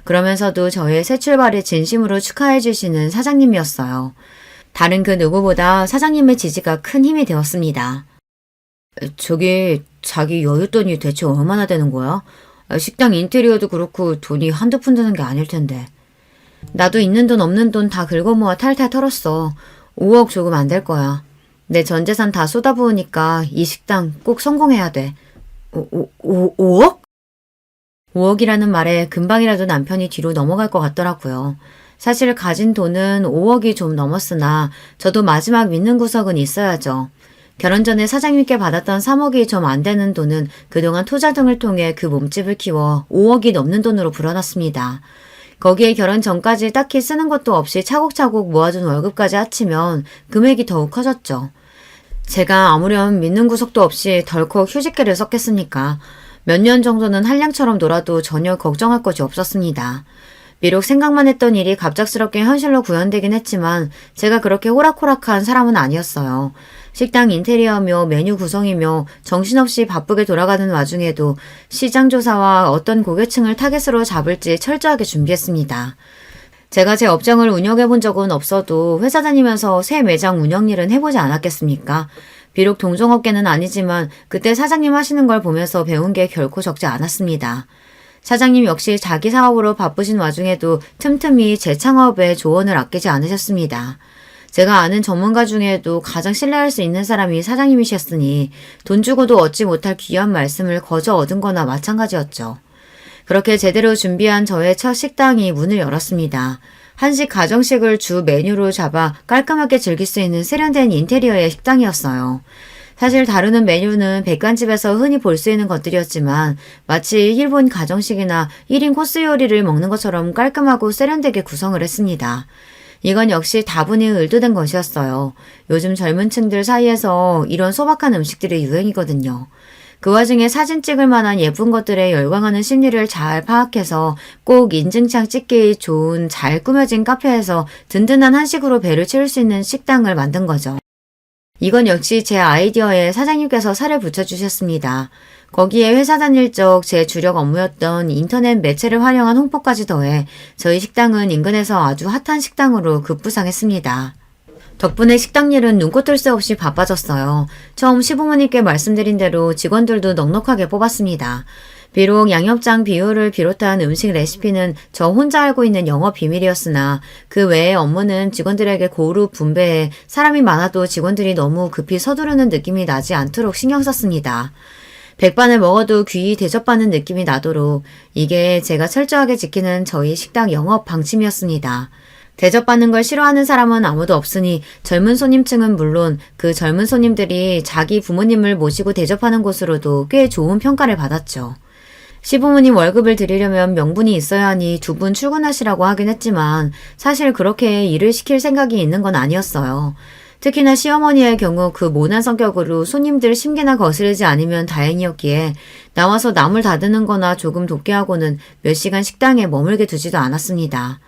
그러면서도 저의 새 출발을 진심으로 축하해 주시는 사장님이었어요. 다른 그 누구보다 사장님의 지지가 큰 힘이 되었습니다. 저기 자기 여윳돈이 대체 얼마나 되는 거야? 식당 인테리어도 그렇고 돈이 한두 푼 드는 게 아닐 텐데. 나도 있는 돈 없는 돈 다 긁어모아 탈탈 털었어. 5억 조금 안 될 거야. 내 전 재산 다 쏟아부으니까 이 식당 꼭 성공해야 돼. 5억? 5억이라는 말에 금방이라도 남편이 뒤로 넘어갈 것 같더라고요. 사실 가진 돈은 5억이 좀 넘었으나 저도 마지막 믿는 구석은 있어야죠. 결혼 전에 사장님께 받았던 3억이 좀 안 되는 돈은 그동안 투자 등을 통해 그 몸집을 키워 5억이 넘는 돈으로 불어났습니다. 거기에 결혼 전까지 딱히 쓰는 것도 없이 차곡차곡 모아둔 월급까지 합치면 금액이 더욱 커졌죠. 제가 아무렴 믿는 구석도 없이 덜컥 휴직계를 썼겠습니까? 몇 년 정도는 한량처럼 놀아도 전혀 걱정할 것이 없었습니다. 비록 생각만 했던 일이 갑작스럽게 현실로 구현되긴 했지만 제가 그렇게 호락호락한 사람은 아니었어요. 식당 인테리어며 메뉴 구성이며 정신없이 바쁘게 돌아가는 와중에도 시장 조사와 어떤 고객층을 타겟으로 잡을지 철저하게 준비했습니다. 제가 제 업장을 운영해 본 적은 없어도 회사 다니면서 새 매장 운영 일은 해보지 않았겠습니까? 비록 동종업계는 아니지만 그때 사장님 하시는 걸 보면서 배운 게 결코 적지 않았습니다. 사장님 역시 자기 사업으로 바쁘신 와중에도 틈틈이 재창업에 조언을 아끼지 않으셨습니다. 제가 아는 전문가 중에도 가장 신뢰할 수 있는 사람이 사장님이셨으니 돈 주고도 얻지 못할 귀한 말씀을 거저 얻은 거나 마찬가지였죠. 그렇게 제대로 준비한 저의 첫 식당이 문을 열었습니다. 한식 가정식을 주 메뉴로 잡아 깔끔하게 즐길 수 있는 세련된 인테리어의 식당이었어요. 사실 다루는 메뉴는 백반집에서 흔히 볼 수 있는 것들이었지만 마치 일본 가정식이나 1인 코스 요리를 먹는 것처럼 깔끔하고 세련되게 구성을 했습니다. 이건 역시 다분히 의도된 것이었어요. 요즘 젊은 층들 사이에서 이런 소박한 음식들이 유행이거든요. 그 와중에 사진 찍을 만한 예쁜 것들에 열광하는 심리를 잘 파악해서 꼭 인증창 찍기 좋은 잘 꾸며진 카페에서 든든한 한식으로 배를 채울 수 있는 식당을 만든 거죠. 이건 역시 제 아이디어에 사장님께서 살을 붙여주셨습니다. 거기에 회사 다닐 적 제 주력 업무였던 인터넷 매체를 활용한 홍보까지 더해 저희 식당은 인근에서 아주 핫한 식당으로 급부상했습니다. 덕분에 식당 일은 눈코 뜰 새 없이 바빠졌어요. 처음 시부모님께 말씀드린 대로 직원들도 넉넉하게 뽑았습니다. 비록 양념장 비율을 비롯한 음식 레시피는 저 혼자 알고 있는 영업 비밀이었으나 그 외의 업무는 직원들에게 고루 분배해 사람이 많아도 직원들이 너무 급히 서두르는 느낌이 나지 않도록 신경 썼습니다. 백반을 먹어도 귀히 대접받는 느낌이 나도록 이게 제가 철저하게 지키는 저희 식당 영업 방침이었습니다. 대접받는 걸 싫어하는 사람은 아무도 없으니 젊은 손님층은 물론 그 젊은 손님들이 자기 부모님을 모시고 대접하는 곳으로도 꽤 좋은 평가를 받았죠. 시부모님 월급을 드리려면 명분이 있어야 하니 두 분 출근하시라고 하긴 했지만 사실 그렇게 일을 시킬 생각이 있는 건 아니었어요. 특히나 시어머니의 경우 그 모난 성격으로 손님들 심기나 거스르지 않으면 다행이었기에 나와서 남을 다드는 거나 조금 돕게 하고는 몇 시간 식당에 머물게 두지도 않았습니다.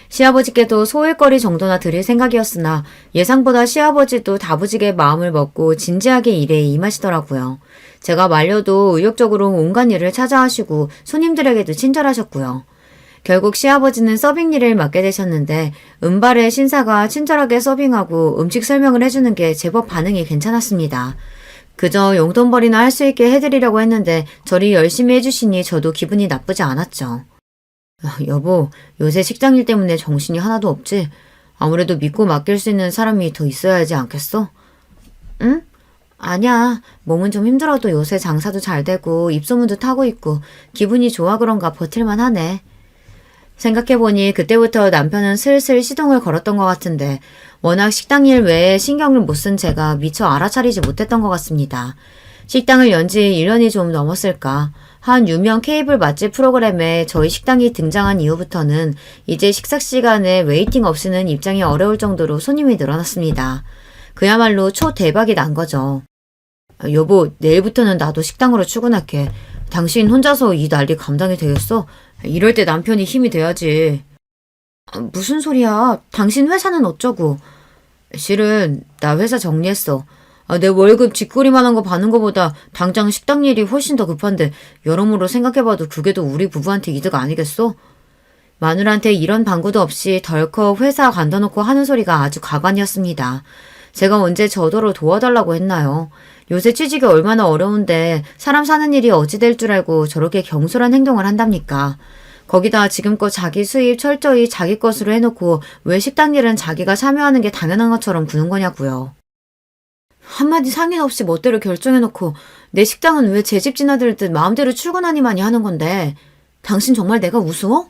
시아버지께도 소일거리 정도나 드릴 생각이었으나 예상보다 시아버지도 다부지게 마음을 먹고 진지하게 일에 임하시더라고요. 제가 말려도 의욕적으로 온갖 일을 찾아하시고 손님들에게도 친절하셨고요. 결국 시아버지는 서빙 일을 맡게 되셨는데 은발의 신사가 친절하게 서빙하고 음식 설명을 해주는 게 제법 반응이 괜찮았습니다. 그저 용돈벌이나 할 수 있게 해드리려고 했는데 저리 열심히 해주시니 저도 기분이 나쁘지 않았죠. 여보, 요새 식당 일 때문에 정신이 하나도 없지? 아무래도 믿고 맡길 수 있는 사람이 더 있어야 하지 않겠어? 응? 아니야. 몸은 좀 힘들어도 요새 장사도 잘 되고 입소문도 타고 있고 기분이 좋아 그런가 버틸만 하네. 생각해보니 그때부터 남편은 슬슬 시동을 걸었던 것 같은데 워낙 식당 일 외에 신경을 못 쓴 제가 미처 알아차리지 못했던 것 같습니다. 식당을 연 지 1년이 좀 넘었을까. 한 유명 케이블 맛집 프로그램에 저희 식당이 등장한 이후부터는 이제 식사 시간에 웨이팅 없이는 입장이 어려울 정도로 손님이 늘어났습니다. 그야말로 초대박이 난 거죠. 여보, 내일부터는 나도 식당으로 출근할게. 당신 혼자서 이 난리 감당이 되겠어? 이럴 때 남편이 힘이 돼야지. 무슨 소리야? 당신 회사는 어쩌고? 실은 나 회사 정리했어. 내 월급 쥐꼬리만한 거 받는 거보다 당장 식당 일이 훨씬 더 급한데 여러모로 생각해봐도 그게 더 우리 부부한테 이득 아니겠어? 마누라한테 이런 방구도 없이 덜컥 회사 간다놓고 하는 소리가 아주 가관이었습니다. 제가 언제 저더러 도와달라고 했나요? 요새 취직이 얼마나 어려운데 사람 사는 일이 어찌 될 줄 알고 저렇게 경솔한 행동을 한답니까? 거기다 지금껏 자기 수입 철저히 자기 것으로 해놓고 왜 식당 일은 자기가 참여하는 게 당연한 것처럼 구는 거냐고요. 한마디 상의 없이 멋대로 결정해놓고 내 식당은 왜 제 집 지나들듯 마음대로 출근하니마니 하는 건데 당신 정말 내가 우스워?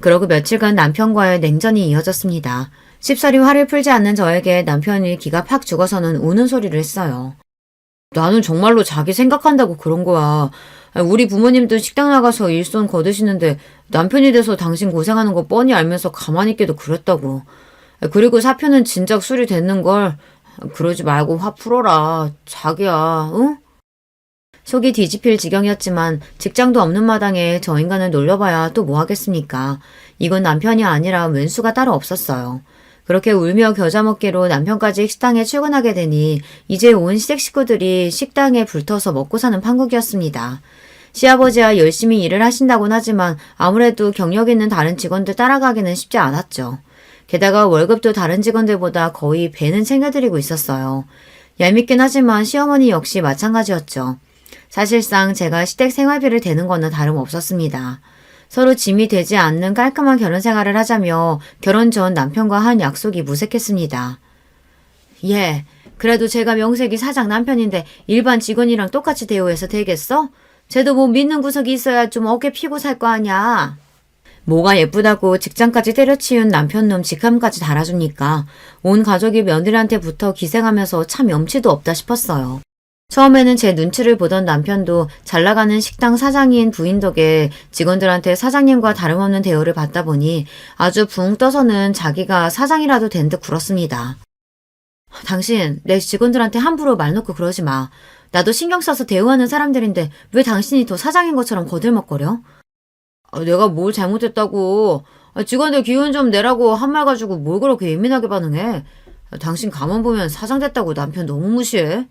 그러고 며칠간 남편과의 냉전이 이어졌습니다. 쉽사리 화를 풀지 않는 저에게 남편이 기가 팍 죽어서는 우는 소리를 했어요. 나는 정말로 자기 생각한다고 그런 거야. 우리 부모님도 식당 나가서 일손 거두시는데 남편이 돼서 당신 고생하는 거 뻔히 알면서 가만히 있기도 그랬다고. 그리고 사표는 진작 수리됐는걸. 그러지 말고 화 풀어라. 자기야, 응? 속이 뒤집힐 지경이었지만 직장도 없는 마당에 저 인간을 놀려봐야 또 뭐 하겠습니까? 이건 남편이 아니라 왼수가 따로 없었어요. 그렇게 울며 겨자 먹기로 남편까지 식당에 출근하게 되니 이제 온 시댁 식구들이 식당에 불터서 먹고 사는 판국이었습니다. 시아버지야 열심히 일을 하신다곤 하지만 아무래도 경력 있는 다른 직원들 따라가기는 쉽지 않았죠. 게다가 월급도 다른 직원들보다 거의 배는 챙겨드리고 있었어요. 얄밉긴 하지만 시어머니 역시 마찬가지였죠. 사실상 제가 시댁 생활비를 대는 거는 다름없었습니다. 서로 짐이 되지 않는 깔끔한 결혼 생활을 하자며 결혼 전 남편과 한 약속이 무색했습니다. 예, 그래도 제가 명색이 사장 남편인데 일반 직원이랑 똑같이 대우해서 되겠어? 쟤도 뭐 믿는 구석이 있어야 좀 어깨 피고 살 거 아냐. 뭐가 예쁘다고 직장까지 때려치운 남편놈 직함까지 달아주니까 온 가족이 며느리한테 붙어 기생하면서 참 염치도 없다 싶었어요. 처음에는 제 눈치를 보던 남편도 잘나가는 식당 사장인 부인 덕에 직원들한테 사장님과 다름없는 대우를 받다 보니 아주 붕 떠서는 자기가 사장이라도 된 듯 굴었습니다. 당신 내 직원들한테 함부로 말 놓고 그러지 마. 나도 신경 써서 대우하는 사람들인데 왜 당신이 더 사장인 것처럼 거들먹거려? 내가 뭘 잘못했다고. 직원들 기운 좀 내라고 한 말 가지고 뭘 그렇게 예민하게 반응해. 당신 가만 보면 사장 됐다고 남편 너무 무시해.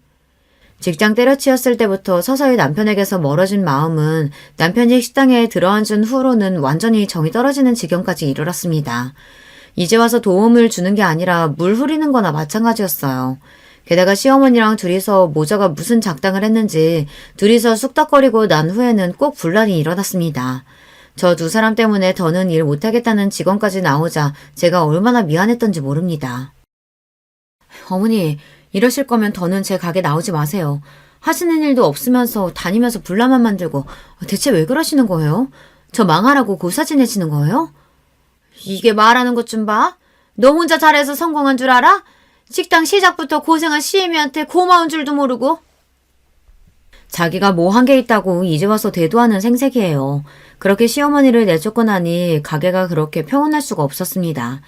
직장 때려치웠을 때부터 서서히 남편에게서 멀어진 마음은 남편이 식당에 들어앉은 후로는 완전히 정이 떨어지는 지경까지 이르렀습니다. 이제 와서 도움을 주는 게 아니라 물 흐리는 거나 마찬가지였어요. 게다가 시어머니랑 둘이서 모자가 무슨 작당을 했는지 둘이서 쑥덕거리고 난 후에는 꼭 분란이 일어났습니다. 저 두 사람 때문에 더는 일 못하겠다는 직원까지 나오자 제가 얼마나 미안했던지 모릅니다. 어머니, 이러실 거면 더는 제 가게 나오지 마세요. 하시는 일도 없으면서 다니면서 분란만 만들고 대체 왜 그러시는 거예요? 저 망하라고 고사 지내시는 거예요? 이게 말하는 것 좀 봐. 너 혼자 잘해서 성공한 줄 알아? 식당 시작부터 고생한 시애미한테 고마운 줄도 모르고. 자기가 뭐 한 게 있다고 이제 와서 대도하는 생색이에요. 그렇게 시어머니를 내쫓고 나니 가게가 그렇게 평온할 수가 없었습니다.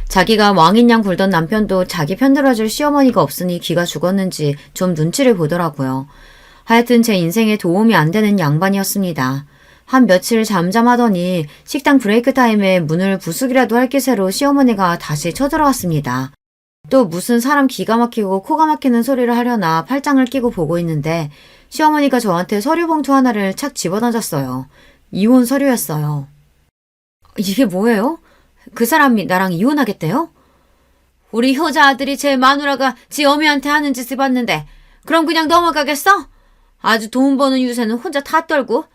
자기가 왕인 양 굴던 남편도 자기 편들어줄 시어머니가 없으니 기가 죽었는지 좀 눈치를 보더라고요. 하여튼 제 인생에 도움이 안 되는 양반이었습니다. 한 며칠 잠잠하더니 식당 브레이크 타임에 문을 부수기라도 할 기세로 시어머니가 다시 쳐들어왔습니다. 또 무슨 사람 기가 막히고 코가 막히는 소리를 하려나 팔짱을 끼고 보고 있는데 시어머니가 저한테 서류 봉투 하나를 착 집어던졌어요. 이혼 서류였어요. 이게 뭐예요? 그 사람이 나랑 이혼하겠대요? 우리 효자 아들이 제 마누라가 지 어미한테 하는 짓을 봤는데 그럼 그냥 넘어가겠어? 아주 돈 버는 유세는 혼자 다 떨고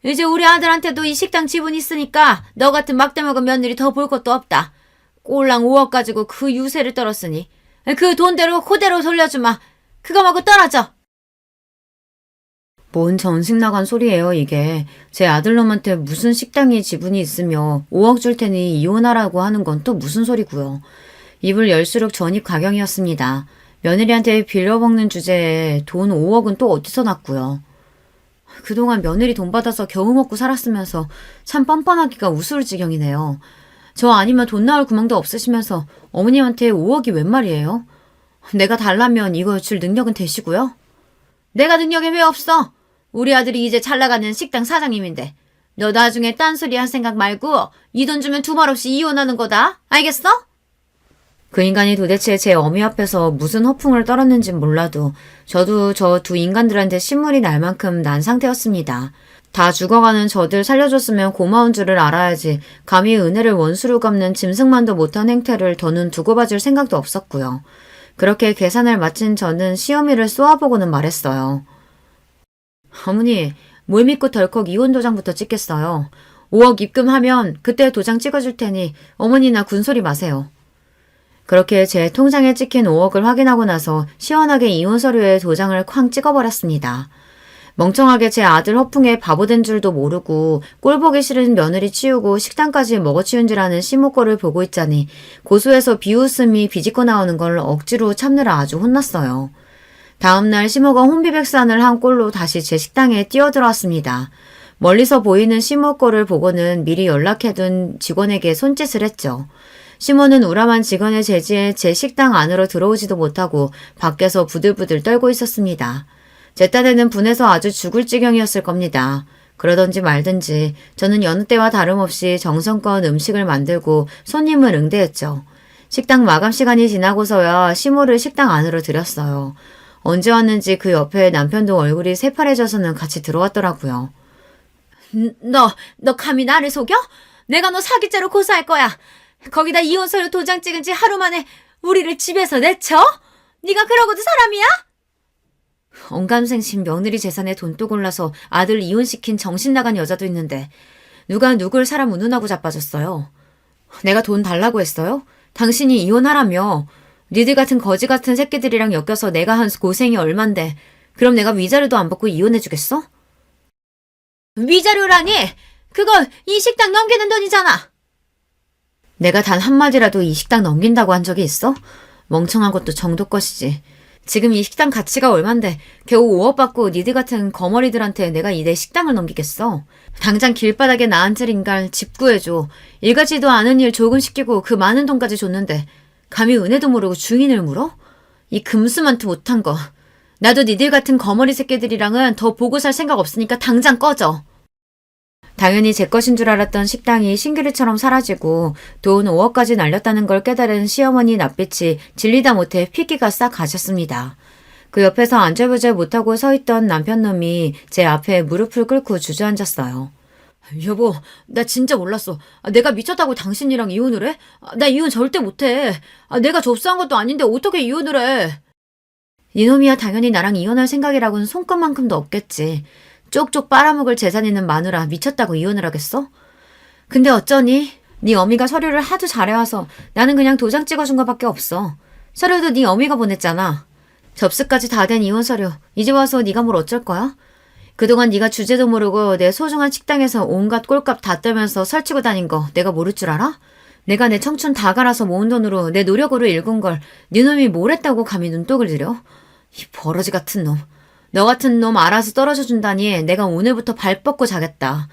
이제 우리 아들한테도 이 식당 지분 있으니까 너 같은 막대 먹은 며느리 더 볼 것도 없다. 꼴랑 5억 가지고 그 유세를 떨었으니 그 돈대로 그대로 돌려주마. 그거 먹고 떨어져. 뭔 전식 나간 소리예요 이게. 제 아들놈한테 무슨 식당이 지분이 있으며 5억 줄 테니 이혼하라고 하는 건 또 무슨 소리고요. 입을 열수록 전입 가경이었습니다. 며느리한테 빌려먹는 주제에 돈 5억은 또 어디서 났고요. 그동안 며느리 돈 받아서 겨우 먹고 살았으면서 참 뻔뻔하기가 우스울 지경이네요. 저 아니면 돈 나올 구멍도 없으시면서 어머님한테 5억이 웬 말이에요? 내가 달라면 이거 줄 능력은 되시고요. 내가 능력이 왜 없어? 우리 아들이 이제 잘 나가는 식당 사장님인데 너 나중에 딴소리 할 생각 말고 이 돈 주면 두말 없이 이혼하는 거다. 알겠어? 그 인간이 도대체 제 어미 앞에서 무슨 허풍을 떨었는진 몰라도 저도 저 두 인간들한테 신물이 날 만큼 난 상태였습니다. 다 죽어가는 저들 살려줬으면 고마운 줄을 알아야지 감히 은혜를 원수로 갚는 짐승만도 못한 행태를 더는 두고 봐줄 생각도 없었고요. 그렇게 계산을 마친 저는 시어미를 쏘아보고는 말했어요. 어머니, 뭘 믿고 덜컥 이혼 도장부터 찍겠어요. 5억 입금하면 그때 도장 찍어줄 테니 어머니나 군소리 마세요. 그렇게 제 통장에 찍힌 5억을 확인하고 나서 시원하게 이혼 서류에 도장을 쾅 찍어버렸습니다. 멍청하게 제 아들 허풍에 바보된 줄도 모르고 꼴보기 싫은 며느리 치우고 식당까지 먹어치운 줄 아는 시모꼴을 보고 있자니 고소해서 비웃음이 비집고 나오는 걸 억지로 참느라 아주 혼났어요. 다음날 시모가 혼비백산을 한 꼴로 다시 제 식당에 뛰어들어왔습니다. 멀리서 보이는 시모 꼴을 보고는 미리 연락해둔 직원에게 손짓을 했죠. 시모는 우람한 직원의 제지에 제 식당 안으로 들어오지도 못하고 밖에서 부들부들 떨고 있었습니다. 제 딴에는 분해서 아주 죽을 지경이었을 겁니다. 그러던지 말든지 저는 여느 때와 다름없이 정성껏 음식을 만들고 손님을 응대했죠. 식당 마감 시간이 지나고서야 시모를 식당 안으로 들였어요. 언제 왔는지 그 옆에 남편도 얼굴이 새파래져서는 같이 들어왔더라고요. 너 감히 나를 속여? 내가 너 사기죄로 고소할 거야. 거기다 이혼서류 도장 찍은 지 하루 만에 우리를 집에서 내쳐? 네가 그러고도 사람이야? 언감생심 며느리 재산에 돈도 골라서 아들 이혼시킨 정신 나간 여자도 있는데 누가 누굴 사람 운운하고 자빠졌어요. 내가 돈 달라고 했어요? 당신이 이혼하라며. 니들 같은 거지 같은 새끼들이랑 엮여서 내가 한 고생이 얼만데 그럼 내가 위자료도 안 받고 이혼해주겠어? 위자료라니? 그건 이 식당 넘기는 돈이잖아. 내가 단 한마디라도 이 식당 넘긴다고 한 적이 있어? 멍청한 것도 정도 것이지. 지금 이 식당 가치가 얼만데 겨우 5억 받고 니들 같은 거머리들한테 내가 내 식당을 넘기겠어. 당장 길바닥에 나 앉을 인간 집 구해줘. 일가지도 않은 일 조금시키고 그 많은 돈까지 줬는데 감히 은혜도 모르고 주인을 물어? 이 금수만투 못한 거. 나도 니들 같은 거머리 새끼들이랑은 더 보고 살 생각 없으니까 당장 꺼져. 당연히 제 것인 줄 알았던 식당이 신기루처럼 사라지고 돈 5억까지 날렸다는 걸 깨달은 시어머니 낯빛이 질리다 못해 피기가 싹 가셨습니다. 그 옆에서 안절부절 못하고 서있던 남편놈이 제 앞에 무릎을 꿇고 주저앉았어요. 여보, 나 진짜 몰랐어. 내가 미쳤다고 당신이랑 이혼을 해? 나 이혼 절대 못해. 내가 접수한 것도 아닌데 어떻게 이혼을 해? 이놈이야 당연히 나랑 이혼할 생각이라고는 손끝만큼도 없겠지. 쪽쪽 빨아먹을 재산 있는 마누라 미쳤다고 이혼을 하겠어? 근데 어쩌니? 네 어미가 서류를 하도 잘해와서 나는 그냥 도장 찍어준 것밖에 없어. 서류도 네 어미가 보냈잖아. 접수까지 다 된 이혼 서류. 이제 와서 네가 뭘 어쩔 거야? 그동안 네가 주제도 모르고 내 소중한 식당에서 온갖 꼴값 다 떨면서 설치고 다닌 거 내가 모를 줄 알아? 내가 내 청춘 다 갈아서 모은 돈으로 내 노력으로 일군 걸 네 놈이 뭘 했다고 감히 눈독을 들여? 이 버러지 같은 놈. 너 같은 놈 알아서 떨어져 준다니 내가 오늘부터 발 뻗고 자겠다.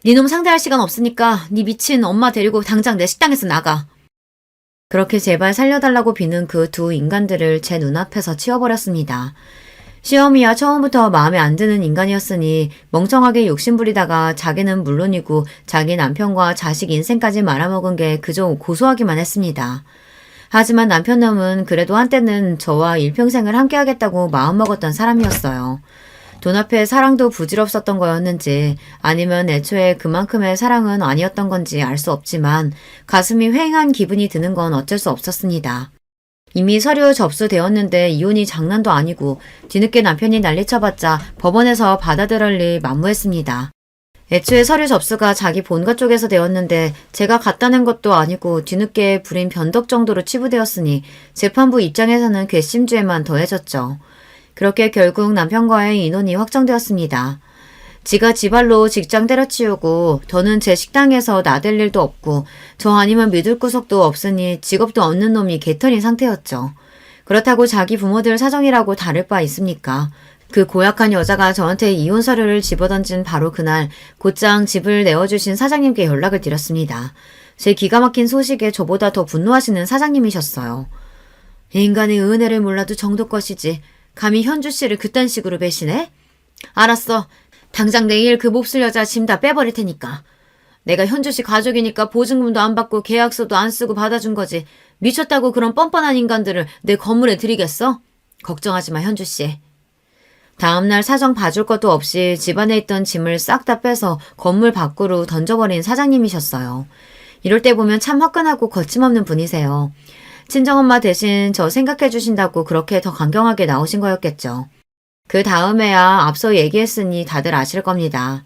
네 놈 상대할 시간 없으니까 네 미친 엄마 데리고 당장 내 식당에서 나가. 그렇게 제발 살려달라고 비는 그 두 인간들을 제 눈앞에서 치워버렸습니다. 시어미야 처음부터 마음에 안 드는 인간이었으니 멍청하게 욕심부리다가 자기는 물론이고 자기 남편과 자식 인생까지 말아먹은 게 그저 고소하기만 했습니다. 하지만 남편놈은 그래도 한때는 저와 일평생을 함께하겠다고 마음먹었던 사람이었어요. 돈 앞에 사랑도 부질없었던 거였는지 아니면 애초에 그만큼의 사랑은 아니었던 건지 알 수 없지만 가슴이 휑한 기분이 드는 건 어쩔 수 없었습니다. 이미 서류 접수되었는데 이혼이 장난도 아니고 뒤늦게 남편이 난리쳐봤자 법원에서 받아들일 리 만무했습니다. 애초에 서류 접수가 자기 본가 쪽에서 되었는데 제가 갖다 낸 것도 아니고 뒤늦게 부린 변덕 정도로 치부되었으니 재판부 입장에서는 괘씸죄만 더해졌죠. 그렇게 결국 남편과의 인혼이 확정되었습니다. 지가 지발로 직장 때려치우고 더는 제 식당에서 나댈 일도 없고 저 아니면 믿을 구석도 없으니 직업도 없는 놈이 개털인 상태였죠. 그렇다고 자기 부모들 사정이라고 다를 바 있습니까? 그 고약한 여자가 저한테 이혼 서류를 집어던진 바로 그날 곧장 집을 내어주신 사장님께 연락을 드렸습니다. 제 기가 막힌 소식에 저보다 더 분노하시는 사장님이셨어요. 인간의 은혜를 몰라도 정도 것이지 감히 현주 씨를 그딴 식으로 배신해? 알았어. 당장 내일 그 몹쓸 여자 짐 다 빼버릴 테니까. 내가 현주 씨 가족이니까 보증금도 안 받고 계약서도 안 쓰고 받아준 거지. 미쳤다고 그런 뻔뻔한 인간들을 내 건물에 들이겠어? 걱정하지 마 현주 씨. 다음날 사정 봐줄 것도 없이 집안에 있던 짐을 싹 다 빼서 건물 밖으로 던져버린 사장님이셨어요. 이럴 때 보면 참 화끈하고 거침없는 분이세요. 친정엄마 대신 저 생각해 주신다고 그렇게 더 강경하게 나오신 거였겠죠. 그 다음에야 앞서 얘기했으니 다들 아실 겁니다.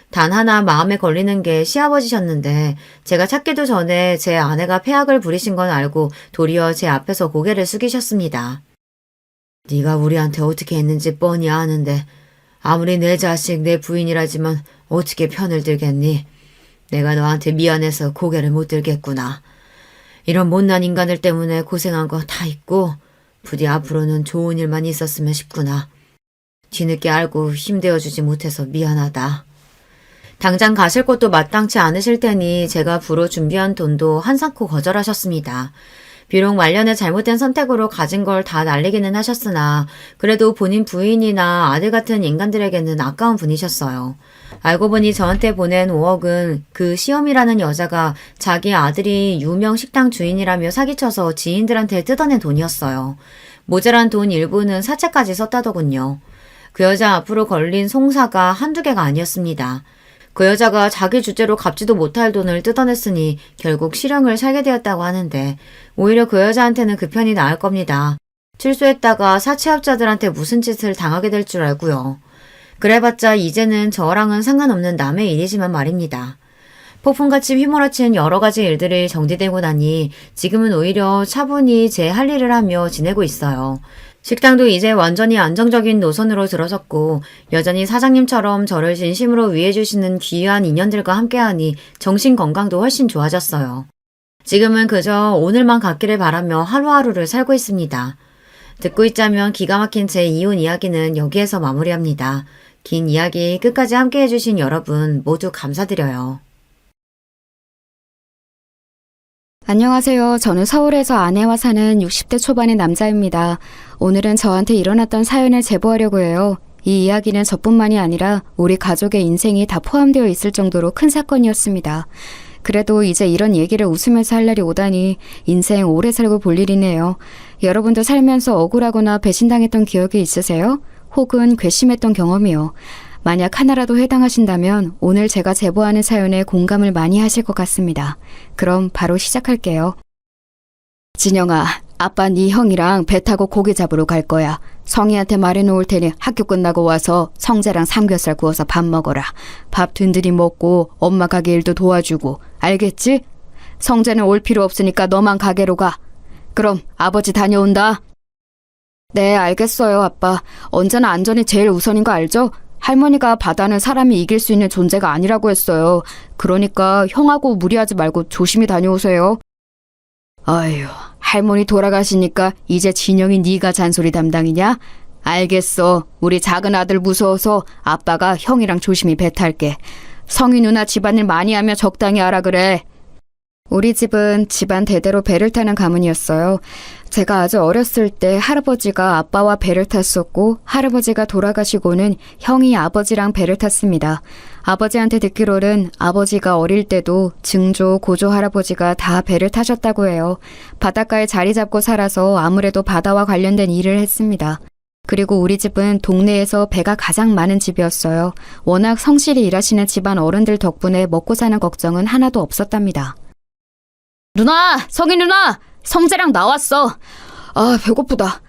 단 하나 마음에 걸리는 게 시아버지셨는데 제가 찾기도 전에 제 아내가 폐악을 부리신 건 알고 도리어 제 앞에서 고개를 숙이셨습니다. 네가 우리한테 어떻게 했는지 뻔히 아는데 아무리 내 자식 내 부인이라지만 어떻게 편을 들겠니? 내가 너한테 미안해서 고개를 못 들겠구나. 이런 못난 인간들 때문에 고생한 거 다 있고 부디 앞으로는 좋은 일만 있었으면 싶구나. 뒤늦게 알고 힘되어주지 못해서 미안하다. 당장 가실 곳도 마땅치 않으실 테니 제가 부로 준비한 돈도 한사코 거절하셨습니다. 비록 말년에 잘못된 선택으로 가진 걸 다 날리기는 하셨으나 그래도 본인 부인이나 아들 같은 인간들에게는 아까운 분이셨어요. 알고 보니 저한테 보낸 5억은 그 시험이라는 여자가 자기 아들이 유명 식당 주인이라며 사기쳐서 지인들한테 뜯어낸 돈이었어요. 모자란 돈 일부는 사채까지 썼다더군요. 그 여자 앞으로 걸린 송사가 한두 개가 아니었습니다. 그 여자가 자기 주제로 갚지도 못할 돈을 뜯어냈으니 결국 실형을 살게 되었다고 하는데 오히려 그 여자한테는 그 편이 나을 겁니다. 출소했다가 사채업자들한테 무슨 짓을 당하게 될 줄 알고요. 그래봤자 이제는 저랑은 상관없는 남의 일이지만 말입니다. 폭풍같이 휘몰아친 여러 가지 일들이 정리되고 나니 지금은 오히려 차분히 제 할 일을 하며 지내고 있어요. 식당도 이제 완전히 안정적인 노선으로 들어섰고 여전히 사장님처럼 저를 진심으로 위해주시는 귀한 인연들과 함께하니 정신건강도 훨씬 좋아졌어요. 지금은 그저 오늘만 갖기를 바라며 하루하루를 살고 있습니다. 듣고 있자면 기가 막힌 제 이혼 이야기는 여기에서 마무리합니다. 긴 이야기 끝까지 함께 해주신 여러분 모두 감사드려요. 안녕하세요. 저는 서울에서 아내와 사는 60대 초반의 남자입니다. 오늘은 저한테 일어났던 사연을 제보하려고 해요. 이 이야기는 저뿐만이 아니라 우리 가족의 인생이 다 포함되어 있을 정도로 큰 사건이었습니다. 그래도 이제 이런 얘기를 웃으면서 할 날이 오다니 인생 오래 살고 볼 일이네요. 여러분도 살면서 억울하거나 배신당했던 기억이 있으세요? 혹은 괘씸했던 경험이요. 만약 하나라도 해당하신다면 오늘 제가 제보하는 사연에 공감을 많이 하실 것 같습니다. 그럼 바로 시작할게요. 진영아, 아빠 네 형이랑 배 타고 고기 잡으러 갈 거야. 성희한테 말해놓을 테니 학교 끝나고 와서 성재랑 삼겹살 구워서 밥 먹어라. 밥 든든히 먹고 엄마 가게 일도 도와주고. 알겠지? 성재는 올 필요 없으니까 너만 가게로 가. 그럼 아버지 다녀온다. 네, 알겠어요, 아빠. 언제나 안전이 제일 우선인 거 알죠? 할머니가 바다는 사람이 이길 수 있는 존재가 아니라고 했어요. 그러니까 형하고 무리하지 말고 조심히 다녀오세요. 아휴, 할머니 돌아가시니까 이제 진영이 네가 잔소리 담당이냐? 알겠어. 우리 작은 아들 무서워서 아빠가 형이랑 조심히 배 탈게. 성희 누나 집안일 많이 하며 적당히 하라 그래. 우리 집은 집안 대대로 배를 타는 가문이었어요. 제가 아주 어렸을 때 할아버지가 아빠와 배를 탔었고 할아버지가 돌아가시고는 형이 아버지랑 배를 탔습니다. 아버지한테 듣기로는 아버지가 어릴 때도 증조, 고조 할아버지가 다 배를 타셨다고 해요. 바닷가에 자리 잡고 살아서 아무래도 바다와 관련된 일을 했습니다. 그리고 우리 집은 동네에서 배가 가장 많은 집이었어요. 워낙 성실히 일하시는 집안 어른들 덕분에 먹고 사는 걱정은 하나도 없었답니다. 누나! 성희 누나! 성재랑 나왔어. 아, 배고프다.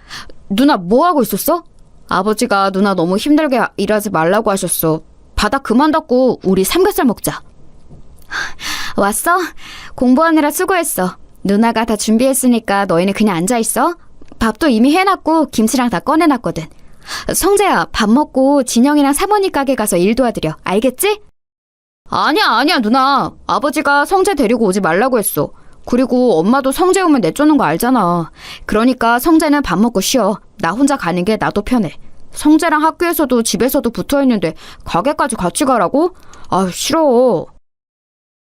누나 뭐 하고 있었어? 아버지가 누나 너무 힘들게 일하지 말라고 하셨어. 바닥 그만 닫고 우리 삼겹살 먹자. 왔어? 공부하느라 수고했어. 누나가 다 준비했으니까 너희는 그냥 앉아있어. 밥도 이미 해놨고 김치랑 다 꺼내놨거든. 성재야, 밥 먹고 진영이랑 사모님 가게 가서 일 도와드려. 알겠지? 아니야 누나. 아버지가 성재 데리고 오지 말라고 했어. 그리고 엄마도 성재 오면 내쫓는 거 알잖아. 그러니까 성재는 밥 먹고 쉬어. 나 혼자 가는 게 나도 편해. 성재랑 학교에서도 집에서도 붙어있는데 가게까지 같이 가라고? 아, 싫어.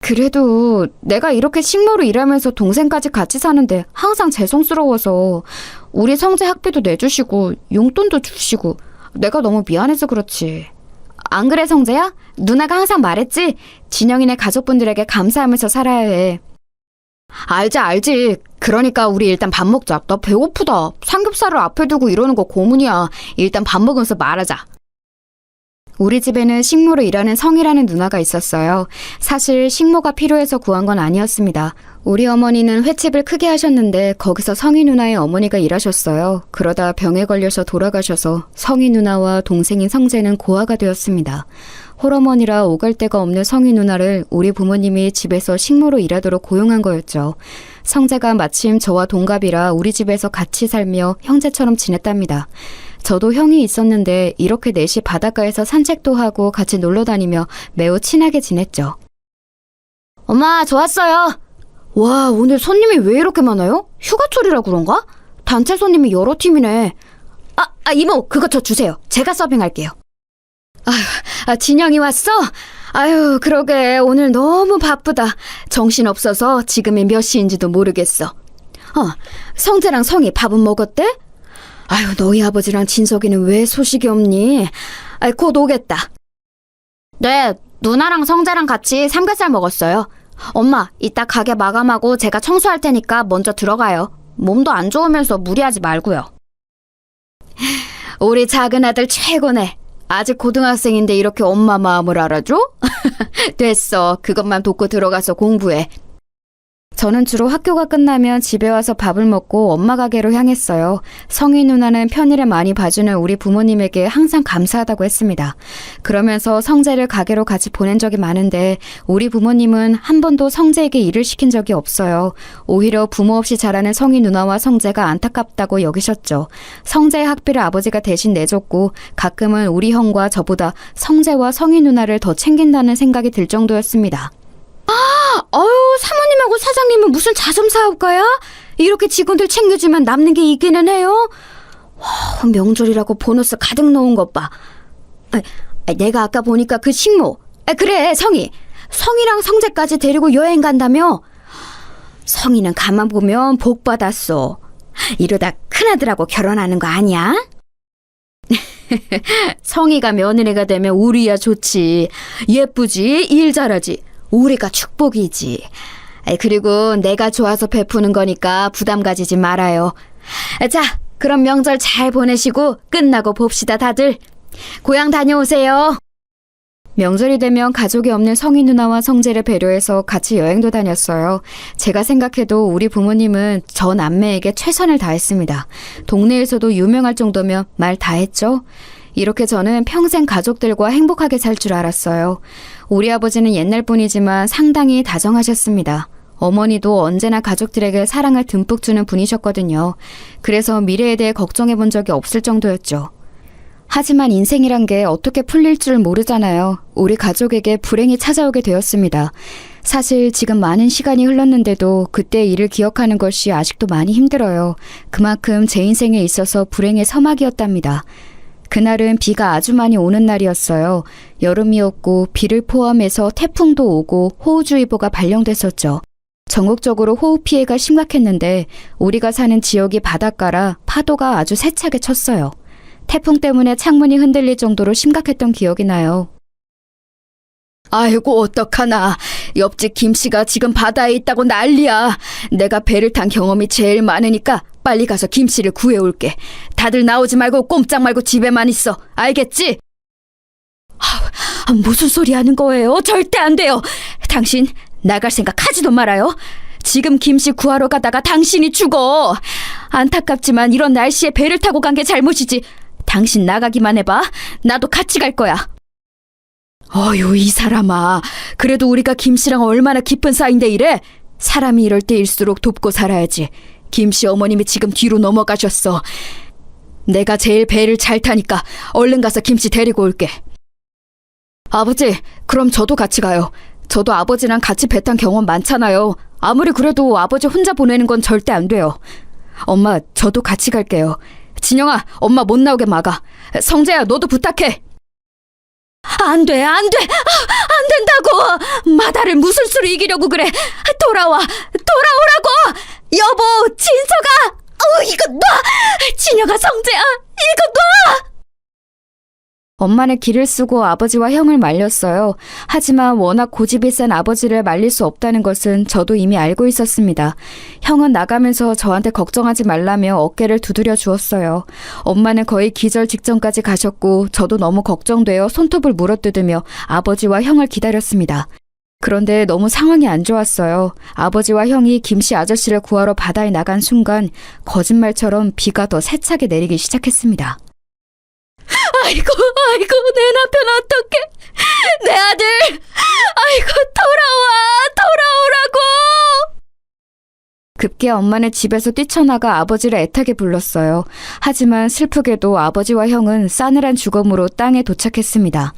그래도 내가 이렇게 식모로 일하면서 동생까지 같이 사는데 항상 죄송스러워서 우리 성재 학비도 내주시고 용돈도 주시고 내가 너무 미안해서 그렇지. 안 그래 성재야? 누나가 항상 말했지? 진영이네 가족분들에게 감사하면서 살아야 해. 알지. 그러니까 우리 일단 밥 먹자. 나 배고프다. 삼겹살을 앞에 두고 이러는 거 고문이야. 일단 밥 먹으면서 말하자. 우리 집에는 식모로 일하는 성이라는 누나가 있었어요. 사실 식모가 필요해서 구한 건 아니었습니다. 우리 어머니는 횟집을 크게 하셨는데 거기서 성희 누나의 어머니가 일하셨어요. 그러다 병에 걸려서 돌아가셔서 성희 누나와 동생인 성재는 고아가 되었습니다. 홀어머니라 오갈 데가 없는 성희 누나를 우리 부모님이 집에서 식모로 일하도록 고용한 거였죠. 성재가 마침 저와 동갑이라 우리 집에서 같이 살며 형제처럼 지냈답니다. 저도 형이 있었는데 이렇게 넷이 바닷가에서 산책도 하고 같이 놀러 다니며 매우 친하게 지냈죠. 엄마, 저 왔어요. 와, 오늘 손님이 왜 이렇게 많아요? 휴가철이라 그런가? 단체 손님이 여러 팀이네. 이모, 그거 저 주세요. 제가 서빙할게요. 진영이 왔어? 아유, 그러게. 오늘 너무 바쁘다. 정신없어서 지금이 몇 시인지도 모르겠어. 성재랑 성이 밥은 먹었대? 아유, 너희 아버지랑 진석이는 왜 소식이 없니? 곧 오겠다. 네, 누나랑 성재랑 같이 삼겹살 먹었어요. 엄마, 이따 가게 마감하고 제가 청소할 테니까 먼저 들어가요. 몸도 안 좋으면서 무리하지 말고요. 우리 작은 아들 최고네. 아직 고등학생인데 이렇게 엄마 마음을 알아줘? 됐어. 그것만 돕고 들어가서 공부해. 저는 주로 학교가 끝나면 집에 와서 밥을 먹고 엄마 가게로 향했어요. 성희 누나는 편의를 많이 봐주는 우리 부모님에게 항상 감사하다고 했습니다. 그러면서 성재를 가게로 같이 보낸 적이 많은데 우리 부모님은 한 번도 성재에게 일을 시킨 적이 없어요. 오히려 부모 없이 자라는 성희 누나와 성재가 안타깝다고 여기셨죠. 성재의 학비를 아버지가 대신 내줬고 가끔은 우리 형과 저보다 성재와 성희 누나를 더 챙긴다는 생각이 들 정도였습니다. 사모님하고 사장님은 무슨 자선사업가야? 이렇게 직원들 챙겨주면 남는 게 있기는 해요? 명절이라고 보너스 가득 넣은 것 봐. 내가 아까 보니까 그 식모. 그래, 성희랑 성재까지 데리고 여행 간다며? 성희는 가만 보면 복 받았어. 이러다 큰아들하고 결혼하는 거 아니야? 성희가 며느리가 되면 우리야 좋지. 예쁘지, 일 잘하지. 우리가 축복이지. 그리고 내가 좋아서 베푸는 거니까 부담 가지지 말아요. 자, 그럼 명절 잘 보내시고 끝나고 봅시다, 다들. 고향 다녀오세요. 명절이 되면 가족이 없는 성희 누나와 성재를 배려해서 같이 여행도 다녔어요. 제가 생각해도 우리 부모님은 저 남매에게 최선을 다했습니다. 동네에서도 유명할 정도면 말 다 했죠. 이렇게 저는 평생 가족들과 행복하게 살 줄 알았어요. 우리 아버지는 옛날 분이지만 상당히 다정하셨습니다. 어머니도 언제나 가족들에게 사랑을 듬뿍 주는 분이셨거든요. 그래서 미래에 대해 걱정해 본 적이 없을 정도였죠. 하지만 인생이란 게 어떻게 풀릴 줄 모르잖아요. 우리 가족에게 불행이 찾아오게 되었습니다. 사실 지금 많은 시간이 흘렀는데도 그때 일을 기억하는 것이 아직도 많이 힘들어요. 그만큼 제 인생에 있어서 불행의 서막이었답니다. 그날은 비가 아주 많이 오는 날이었어요. 여름이었고 비를 포함해서 태풍도 오고 호우주의보가 발령됐었죠. 전국적으로 호우 피해가 심각했는데 우리가 사는 지역이 바닷가라 파도가 아주 세차게 쳤어요. 태풍 때문에 창문이 흔들릴 정도로 심각했던 기억이 나요. 아이고, 어떡하나. 옆집 김씨가 지금 바다에 있다고 난리야. 내가 배를 탄 경험이 제일 많으니까 빨리 가서 김씨를 구해올게. 다들 나오지 말고 꼼짝 말고 집에만 있어. 알겠지? 무슨 소리 하는 거예요? 절대 안 돼요. 당신 나갈 생각 하지도 말아요. 지금 김씨 구하러 가다가 당신이 죽어. 안타깝지만 이런 날씨에 배를 타고 간 게 잘못이지. 당신 나가기만 해봐. 나도 같이 갈 거야. 어휴, 이 사람아. 그래도 우리가 김씨랑 얼마나 깊은 사이인데 이래? 사람이 이럴 때일수록 돕고 살아야지. 김씨 어머님이 지금 뒤로 넘어가셨어. 내가 제일 배를 잘 타니까 얼른 가서 김씨 데리고 올게. 아버지, 그럼 저도 같이 가요. 저도 아버지랑 같이 배 탄 경험 많잖아요. 아무리 그래도 아버지 혼자 보내는 건 절대 안 돼요. 엄마, 저도 같이 갈게요. 진영아, 엄마 못 나오게 막아. 성재야, 너도 부탁해. 안 돼, 안 돼. 안 된다고. 마다를 무슨 수로 이기려고 그래. 돌아오라고. 여보, 진서가. 이거 놔. 진영아, 성재야, 이거 놔. 엄마는 기를 쓰고 아버지와 형을 말렸어요. 하지만 워낙 고집이 센 아버지를 말릴 수 없다는 것은 저도 이미 알고 있었습니다. 형은 나가면서 저한테 걱정하지 말라며 어깨를 두드려 주었어요. 엄마는 거의 기절 직전까지 가셨고 저도 너무 걱정되어 손톱을 물어뜯으며 아버지와 형을 기다렸습니다. 그런데 너무 상황이 안 좋았어요. 아버지와 형이 김씨 아저씨를 구하러 바다에 나간 순간 거짓말처럼 비가 더 세차게 내리기 시작했습니다. 아이고, 내 남편 어떡해. 내 아들. 아이고, 돌아오라고. 급기야 엄마는 집에서 뛰쳐나가 아버지를 애타게 불렀어요. 하지만 슬프게도 아버지와 형은 싸늘한 죽음으로 땅에 도착했습니다.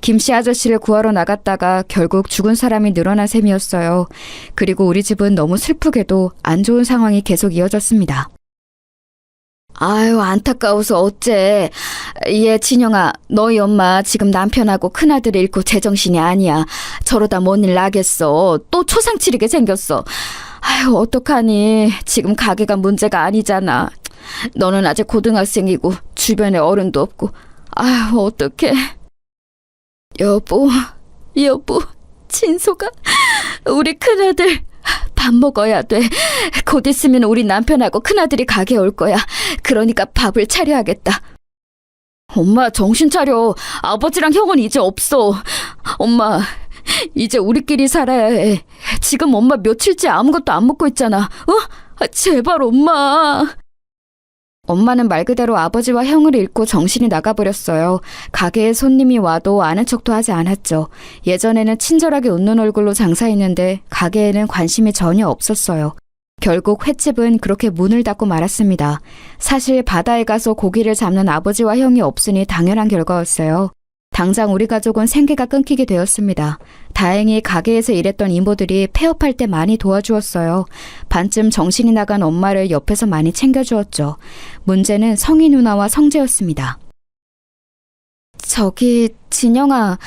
김씨 아저씨를 구하러 나갔다가 결국 죽은 사람이 늘어난 셈이었어요. 그리고 우리 집은 너무 슬프게도 안 좋은 상황이 계속 이어졌습니다. 아유, 안타까워서 어째. 얘 진영아, 너희 엄마 지금 남편하고 큰아들 잃고 제정신이 아니야. 저러다 뭔 일 나겠어. 또 초상 치르게 생겼어. 아유, 어떡하니. 지금 가게가 문제가 아니잖아. 너는 아직 고등학생이고 주변에 어른도 없고. 아유, 어떡해. 여보, 진소가 우리 큰아들 밥 먹어야 돼. 곧 있으면 우리 남편하고 큰아들이 가게 올 거야. 그러니까 밥을 차려야겠다. 엄마, 정신 차려. 아버지랑 형은 이제 없어. 엄마, 이제 우리끼리 살아야 해. 지금 엄마 며칠째 아무것도 안 먹고 있잖아. 제발 엄마. 엄마는 말 그대로 아버지와 형을 잃고 정신이 나가버렸어요. 가게에 손님이 와도 아는 척도 하지 않았죠. 예전에는 친절하게 웃는 얼굴로 장사했는데 가게에는 관심이 전혀 없었어요. 결국 횟집은 그렇게 문을 닫고 말았습니다. 사실 바다에 가서 고기를 잡는 아버지와 형이 없으니 당연한 결과였어요. 당장 우리 가족은 생계가 끊기게 되었습니다. 다행히 가게에서 일했던 이모들이 폐업할 때 많이 도와주었어요. 반쯤 정신이 나간 엄마를 옆에서 많이 챙겨주었죠. 문제는 성희 누나와 성재였습니다. 저기 진영아,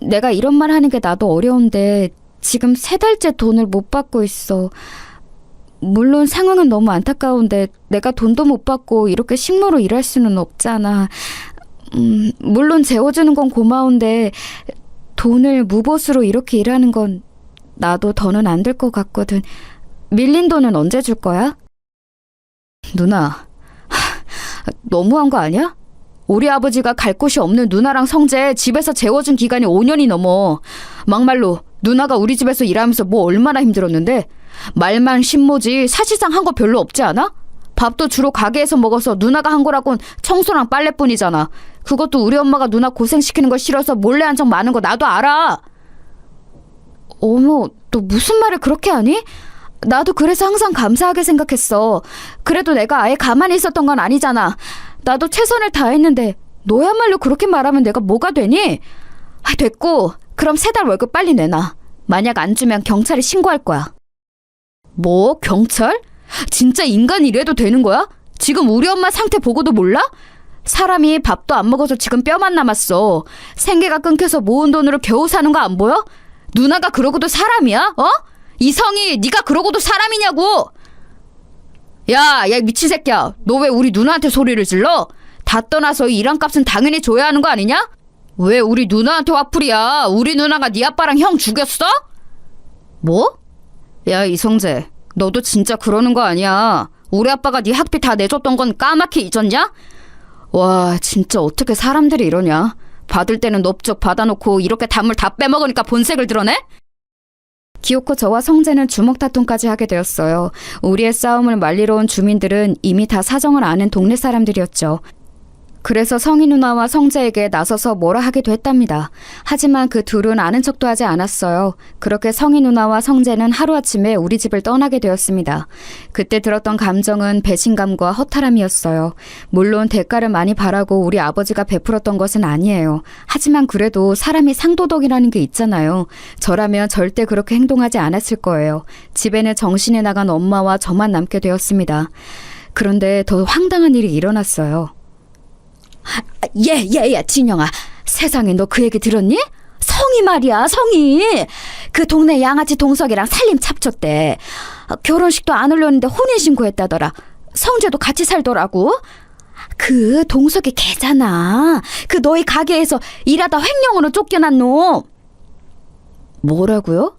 내가 이런 말 하는 게 나도 어려운데 지금 3달째 돈을 못 받고 있어. 물론 상황은 너무 안타까운데 내가 돈도 못 받고 이렇게 식모로 일할 수는 없잖아. 물론 재워주는 건 고마운데 돈을 무보수로 이렇게 일하는 건 나도 더는 안 될 것 같거든. 밀린 돈은 언제 줄 거야? 누나, 너무한 거 아니야? 우리 아버지가 갈 곳이 없는 누나랑 성재 집에서 재워준 기간이 5년이 넘어. 막말로 누나가 우리 집에서 일하면서 뭐 얼마나 힘들었는데. 말만 신모지 사실상 한 거 별로 없지 않아? 밥도 주로 가게에서 먹어서 누나가 한 거라곤 청소랑 빨래뿐이잖아. 그것도 우리 엄마가 누나 고생시키는 거 싫어서 몰래 한 적 많은 거 나도 알아. 어머, 너 무슨 말을 그렇게 하니? 나도 그래서 항상 감사하게 생각했어. 그래도 내가 아예 가만히 있었던 건 아니잖아. 나도 최선을 다했는데 너야말로 그렇게 말하면 내가 뭐가 되니? 됐고, 그럼 3달 월급 빨리 내놔. 만약 안 주면 경찰에 신고할 거야. 뭐? 경찰? 진짜 인간이 이래도 되는 거야? 지금 우리 엄마 상태 보고도 몰라? 사람이 밥도 안 먹어서 지금 뼈만 남았어. 생계가 끊겨서 모은 돈으로 겨우 사는 거 안 보여? 누나가 그러고도 사람이야? 이성이 네가 그러고도 사람이냐고! 야 미친 새끼야. 너 왜 우리 누나한테 소리를 질러? 다 떠나서 이 일한값은 당연히 줘야 하는 거 아니냐? 왜 우리 누나한테 화풀이야? 우리 누나가 네 아빠랑 형 죽였어? 뭐? 야 이성재, 너도 진짜 그러는 거 아니야. 우리 아빠가 네 학비 다 내줬던 건 까맣게 잊었냐? 와, 진짜 어떻게 사람들이 이러냐. 받을 때는 넙죽 받아놓고 이렇게 단물 다 빼먹으니까 본색을 드러내? 기어코 저와 성재는 주먹 다툼까지 하게 되었어요. 우리의 싸움을 말리러 온 주민들은 이미 다 사정을 아는 동네 사람들이었죠. 그래서 성희 누나와 성재에게 나서서 뭐라 하기도 했답니다. 하지만 그 둘은 아는 척도 하지 않았어요. 그렇게 성희 누나와 성재는 하루아침에 우리 집을 떠나게 되었습니다. 그때 들었던 감정은 배신감과 허탈함이었어요. 물론 대가를 많이 바라고 우리 아버지가 베풀었던 것은 아니에요. 하지만 그래도 사람이 상도덕이라는 게 있잖아요. 저라면 절대 그렇게 행동하지 않았을 거예요. 집에는 정신이 나간 엄마와 저만 남게 되었습니다. 그런데 더 황당한 일이 일어났어요. 진영아, 세상에 너 그 얘기 들었니? 성희 말이야, 성희. 그 동네 양아치 동석이랑 살림 찹쳤대. 결혼식도 안 올렸는데 혼인신고했다더라. 성재도 같이 살더라고. 그 동석이 걔잖아. 그 너희 가게에서 일하다 횡령으로 쫓겨난 놈. 뭐라고요?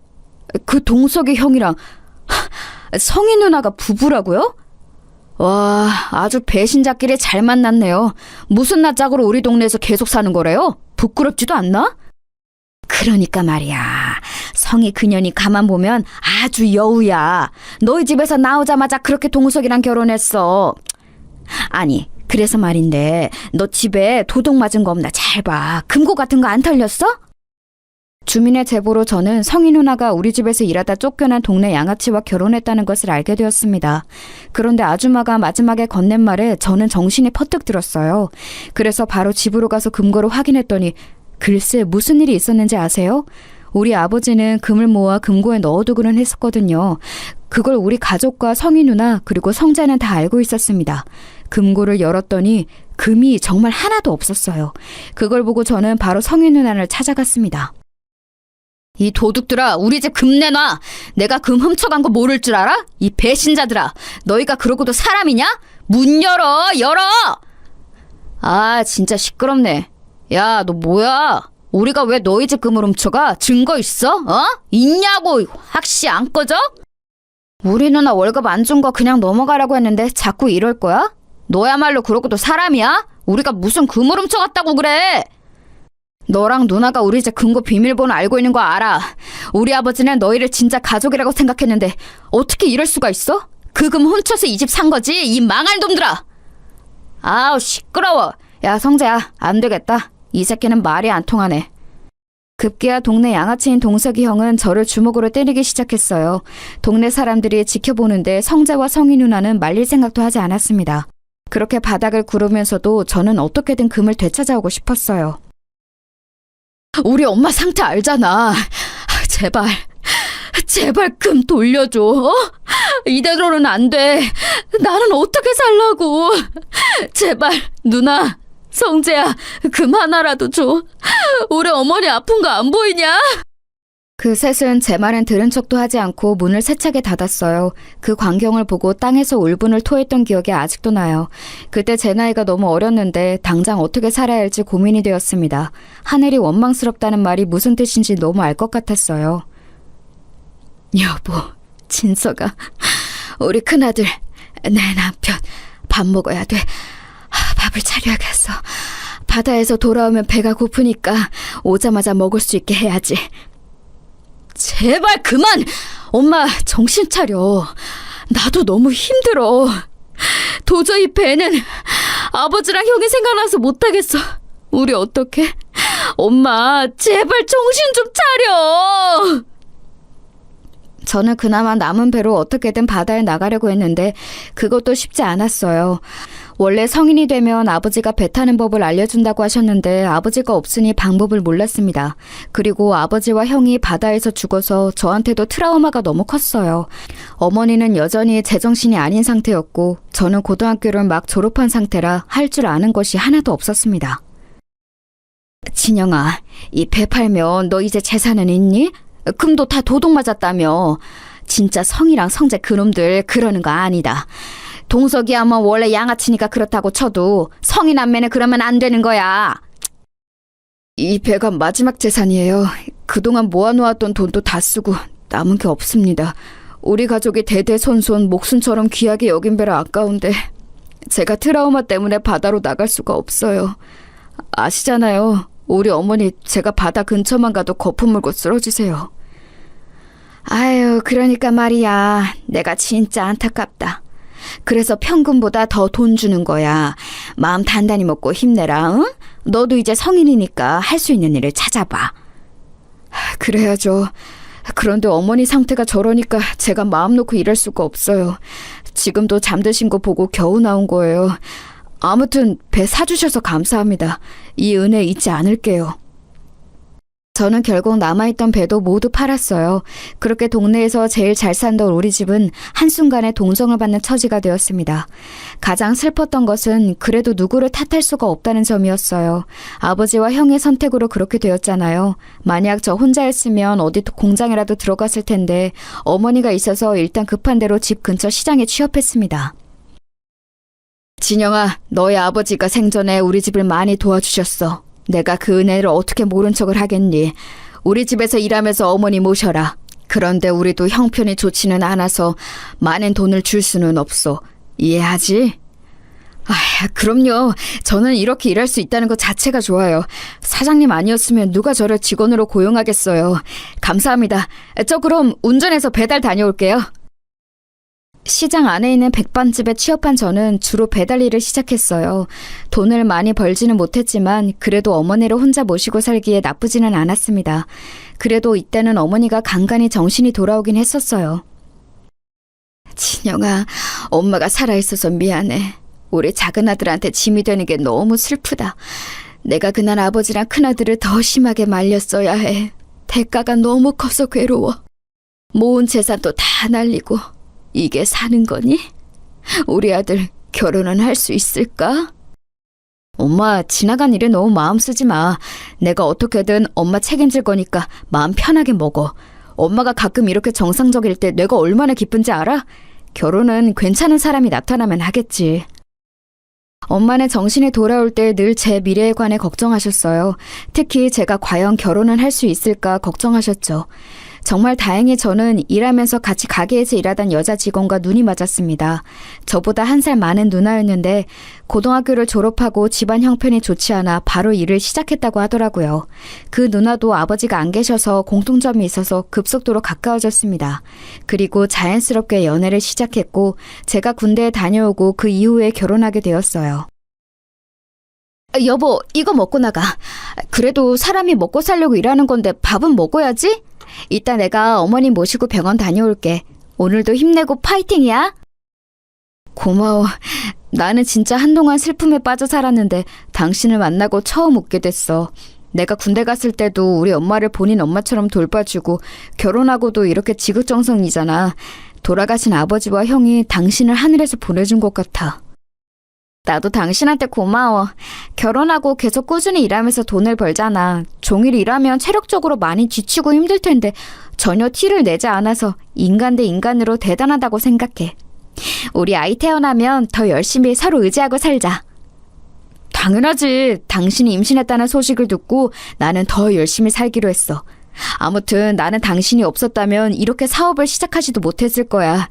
그 동석이 형이랑 성희 누나가 부부라고요? 와, 아주 배신자끼리 잘 만났네요. 무슨 낯짝으로 우리 동네에서 계속 사는 거래요? 부끄럽지도 않나? 그러니까 말이야. 성희 그년이 가만 보면 아주 여우야. 너희 집에서 나오자마자 그렇게 동석이랑 결혼했어. 아니, 그래서 말인데 너 집에 도둑 맞은 거 없나 잘 봐. 금고 같은 거 안 털렸어? 주민의 제보로 저는 성희 누나가 우리 집에서 일하다 쫓겨난 동네 양아치와 결혼했다는 것을 알게 되었습니다. 그런데 아줌마가 마지막에 건넨 말에 저는 정신이 퍼뜩 들었어요. 그래서 바로 집으로 가서 금고를 확인했더니 글쎄 무슨 일이 있었는지 아세요? 우리 아버지는 금을 모아 금고에 넣어두고는 했었거든요. 그걸 우리 가족과 성희 누나 그리고 성자는 다 알고 있었습니다. 금고를 열었더니 금이 정말 하나도 없었어요. 그걸 보고 저는 바로 성희 누나를 찾아갔습니다. 이 도둑들아, 우리 집 금 내놔. 내가 금 훔쳐간 거 모를 줄 알아? 이 배신자들아, 너희가 그러고도 사람이냐? 문 열어, 열어! 아, 진짜 시끄럽네. 야, 너 뭐야? 우리가 왜 너희 집 금을 훔쳐가? 증거 있어? 있냐고! 확시 안 꺼져? 우리 누나 월급 안 준 거 그냥 넘어가라고 했는데 자꾸 이럴 거야? 너야말로 그러고도 사람이야? 우리가 무슨 금을 훔쳐갔다고 그래? 너랑 누나가 우리 집 금고 비밀번호 알고 있는 거 알아. 우리 아버지는 너희를 진짜 가족이라고 생각했는데 어떻게 이럴 수가 있어? 그 금 훔쳐서 이 집 산 거지, 이 망할 놈들아! 아우, 시끄러워. 야, 성재야, 안 되겠다. 이 새끼는 말이 안 통하네. 급기야 동네 양아치인 동석이 형은 저를 주먹으로 때리기 시작했어요. 동네 사람들이 지켜보는데 성재와 성희 누나는 말릴 생각도 하지 않았습니다. 그렇게 바닥을 구르면서도 저는 어떻게든 금을 되찾아오고 싶었어요. 우리 엄마 상태 알잖아. 제발, 제발 금 돌려줘. 이대로는 안 돼. 나는 어떻게 살라고. 제발, 누나, 성재야, 금 하나라도 줘. 우리 어머니 아픈 거 안 보이냐? 그 셋은 제 말은 들은 척도 하지 않고 문을 세차게 닫았어요. 그 광경을 보고 땅에서 울분을 토했던 기억이 아직도 나요. 그때 제 나이가 너무 어렸는데 당장 어떻게 살아야 할지 고민이 되었습니다. 하늘이 원망스럽다는 말이 무슨 뜻인지 너무 알 것 같았어요. 여보, 진서가, 우리 큰아들, 내 남편, 밥 먹어야 돼. 밥을 차려야겠어. 바다에서 돌아오면 배가 고프니까 오자마자 먹을 수 있게 해야지. 제발 그만! 엄마, 정신 차려. 나도 너무 힘들어. 도저히 배는 아버지랑 형이 생각나서 못하겠어. 우리 어떡해? 엄마, 제발 정신 좀 차려! 저는 그나마 남은 배로 어떻게든 바다에 나가려고 했는데 그것도 쉽지 않았어요. 원래 성인이 되면 아버지가 배 타는 법을 알려준다고 하셨는데 아버지가 없으니 방법을 몰랐습니다. 그리고 아버지와 형이 바다에서 죽어서 저한테도 트라우마가 너무 컸어요. 어머니는 여전히 제정신이 아닌 상태였고 저는 고등학교를 막 졸업한 상태라 할 줄 아는 것이 하나도 없었습니다. 진영아, 이 배 팔면 너 이제 재산은 있니? 금도 다 도둑 맞았다며. 진짜 성이랑 성재 그놈들 그러는 거 아니다. 동석이야 뭐 원래 양아치니까 그렇다고 쳐도 성이 남매는 그러면 안 되는 거야. 이 배가 마지막 재산이에요. 그동안 모아놓았던 돈도 다 쓰고 남은 게 없습니다. 우리 가족이 대대손손 목숨처럼 귀하게 여긴 배라 아까운데 제가 트라우마 때문에 바다로 나갈 수가 없어요. 아시잖아요. 우리 어머니 제가 바다 근처만 가도 거품 물고 쓰러지세요. 아유, 그러니까 말이야. 내가 진짜 안타깝다. 그래서 평균보다 더 돈 주는 거야. 마음 단단히 먹고 힘내라. 응? 너도 이제 성인이니까 할 수 있는 일을 찾아봐. 그래야죠. 그런데 어머니 상태가 저러니까 제가 마음 놓고 일할 수가 없어요. 지금도 잠드신 거 보고 겨우 나온 거예요. 아무튼 배 사주셔서 감사합니다. 이 은혜 잊지 않을게요. 저는 결국 남아있던 배도 모두 팔았어요. 그렇게 동네에서 제일 잘 살던 우리 집은 한순간에 동정을 받는 처지가 되었습니다. 가장 슬펐던 것은 그래도 누구를 탓할 수가 없다는 점이었어요. 아버지와 형의 선택으로 그렇게 되었잖아요. 만약 저 혼자였으면 어디 공장이라도 들어갔을 텐데 어머니가 있어서 일단 급한 대로 집 근처 시장에 취업했습니다. 진영아, 너희 아버지가 생전에 우리 집을 많이 도와주셨어. 내가 그 은혜를 어떻게 모른 척을 하겠니? 우리 집에서 일하면서 어머니 모셔라. 그런데 우리도 형편이 좋지는 않아서 많은 돈을 줄 수는 없어. 이해하지? 그럼요. 저는 이렇게 일할 수 있다는 것 자체가 좋아요. 사장님 아니었으면 누가 저를 직원으로 고용하겠어요. 감사합니다. 저 그럼 운전해서 배달 다녀올게요. 시장 안에 있는 백반집에 취업한 저는 주로 배달 일을 시작했어요. 돈을 많이 벌지는 못했지만 그래도 어머니를 혼자 모시고 살기에 나쁘지는 않았습니다. 그래도 이때는 어머니가 간간히 정신이 돌아오긴 했었어요. 진영아, 엄마가 살아있어서 미안해. 우리 작은 아들한테 짐이 되는 게 너무 슬프다. 내가 그날 아버지랑 큰아들을 더 심하게 말렸어야 해. 대가가 너무 커서 괴로워. 모은 재산도 다 날리고 이게 사는 거니? 우리 아들 결혼은 할 수 있을까? 엄마, 지나간 일에 너무 마음 쓰지 마. 내가 어떻게든 엄마 책임질 거니까 마음 편하게 먹어. 엄마가 가끔 이렇게 정상적일 때 내가 얼마나 기쁜지 알아? 결혼은 괜찮은 사람이 나타나면 하겠지. 엄마는 정신이 돌아올 때 늘 제 미래에 관해 걱정하셨어요. 특히 제가 과연 결혼은 할 수 있을까 걱정하셨죠. 정말 다행히 저는 일하면서 같이 가게에서 일하던 여자 직원과 눈이 맞았습니다. 저보다 1살 많은 누나였는데 고등학교를 졸업하고 집안 형편이 좋지 않아 바로 일을 시작했다고 하더라고요. 그 누나도 아버지가 안 계셔서 공통점이 있어서 급속도로 가까워졌습니다. 그리고 자연스럽게 연애를 시작했고 제가 군대에 다녀오고 그 이후에 결혼하게 되었어요. 여보, 이거 먹고 나가. 그래도 사람이 먹고 살려고 일하는 건데 밥은 먹어야지? 이따 내가 어머니 모시고 병원 다녀올게. 오늘도 힘내고 파이팅이야. 고마워. 나는 진짜 한동안 슬픔에 빠져 살았는데 당신을 만나고 처음 웃게 됐어. 내가 군대 갔을 때도 우리 엄마를 본인 엄마처럼 돌봐주고 결혼하고도 이렇게 지극정성이잖아. 돌아가신 아버지와 형이 당신을 하늘에서 보내준 것 같아. 나도 당신한테 고마워. 결혼하고 계속 꾸준히 일하면서 돈을 벌잖아. 종일 일하면 체력적으로 많이 지치고 힘들 텐데 전혀 티를 내지 않아서 인간 대 인간으로 대단하다고 생각해. 우리 아이 태어나면 더 열심히 서로 의지하고 살자. 당연하지. 당신이 임신했다는 소식을 듣고 나는 더 열심히 살기로 했어. 아무튼 나는 당신이 없었다면 이렇게 사업을 시작하지도 못했을 거야.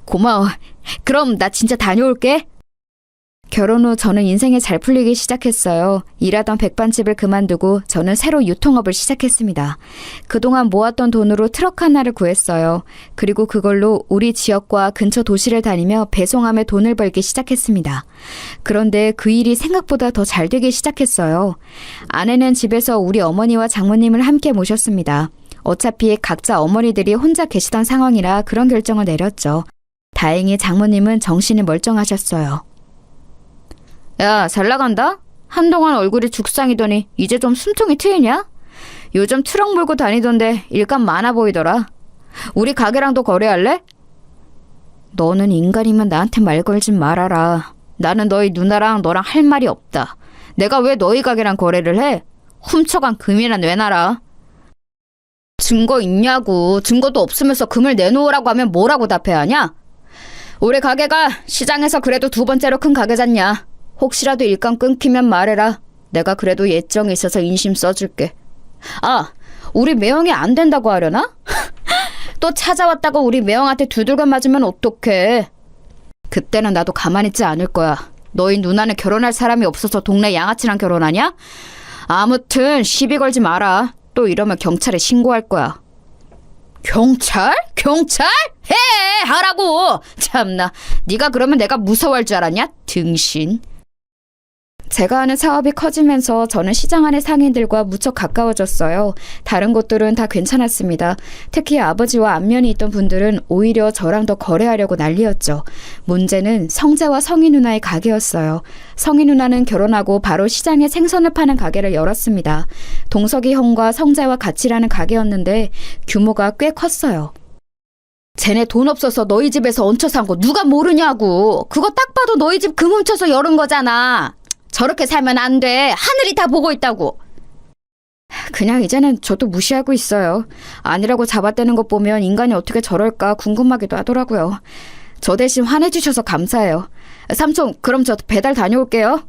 고마워. 그럼 나 진짜 다녀올게. 결혼 후 저는 인생이 잘 풀리기 시작했어요. 일하던 백반집을 그만두고 저는 새로 유통업을 시작했습니다. 그동안 모았던 돈으로 트럭 하나를 구했어요. 그리고 그걸로 우리 지역과 근처 도시를 다니며 배송하며 돈을 벌기 시작했습니다. 그런데 그 일이 생각보다 더 잘 되기 시작했어요. 아내는 집에서 우리 어머니와 장모님을 함께 모셨습니다. 어차피 각자 어머니들이 혼자 계시던 상황이라 그런 결정을 내렸죠. 다행히 장모님은 정신이 멀쩡하셨어요. 야, 잘 나간다? 한동안 얼굴이 죽상이더니 이제 좀 숨통이 트이냐? 요즘 트럭 몰고 다니던데 일감 많아 보이더라. 우리 가게랑도 거래할래? 너는 인간이면 나한테 말 걸지 말아라. 나는 너희 누나랑 너랑 할 말이 없다. 내가 왜 너희 가게랑 거래를 해? 훔쳐간 금이나 내놔라. 증거 있냐고. 증거도 없으면서 금을 내놓으라고 하면 뭐라고 답해야 하냐? 우리 가게가 시장에서 그래도 2번째로 큰 가게잖냐. 혹시라도 일감 끊기면 말해라. 내가 그래도 예정이 있어서 인심 써줄게. 아, 우리 매형이 안 된다고 하려나? 또 찾아왔다고 우리 매형한테 두들겨 맞으면 어떡해. 그때는 나도 가만히 있지 않을 거야. 너희 누나는 결혼할 사람이 없어서 동네 양아치랑 결혼하냐? 아무튼 시비 걸지 마라. 또 이러면 경찰에 신고할 거야. 경찰? 경찰? 해! 하라고! 참나, 네가 그러면 내가 무서워할 줄 알았냐? 등신. 제가 하는 사업이 커지면서 저는 시장 안의 상인들과 무척 가까워졌어요. 다른 곳들은 다 괜찮았습니다. 특히 아버지와 안면이 있던 분들은 오히려 저랑 더 거래하려고 난리였죠. 문제는 성재와 성희 누나의 가게였어요. 성희 누나는 결혼하고 바로 시장에 생선을 파는 가게를 열었습니다. 동석이 형과 성재와 같이 일하는 가게였는데 규모가 꽤 컸어요. 쟤네 돈 없어서 너희 집에서 얹혀 산 거 누가 모르냐고. 그거 딱 봐도 너희 집 금 훔쳐서 열은 거잖아. 저렇게 살면 안 돼. 하늘이 다 보고 있다고. 그냥 이제는 저도 무시하고 있어요. 아니라고 잡아떼는 것 보면 인간이 어떻게 저럴까 궁금하기도 하더라고요. 저 대신 화내주셔서 감사해요. 삼촌, 그럼 저 배달 다녀올게요.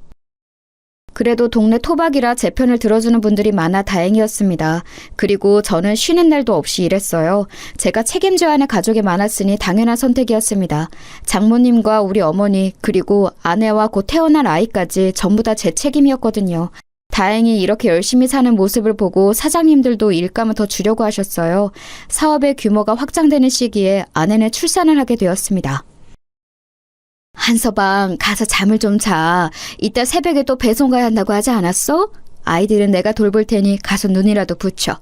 그래도 동네 토박이라 제 편을 들어주는 분들이 많아 다행이었습니다. 그리고 저는 쉬는 날도 없이 일했어요. 제가 책임져야 하는 가족이 많았으니 당연한 선택이었습니다. 장모님과 우리 어머니 그리고 아내와 곧 태어날 아이까지 전부 다 제 책임이었거든요. 다행히 이렇게 열심히 사는 모습을 보고 사장님들도 일감을 더 주려고 하셨어요. 사업의 규모가 확장되는 시기에 아내는 출산을 하게 되었습니다. 한서방, 가서 잠을 좀 자. 이따 새벽에 또 배송 가야 한다고 하지 않았어? 아이들은 내가 돌볼 테니 가서 눈이라도 붙여.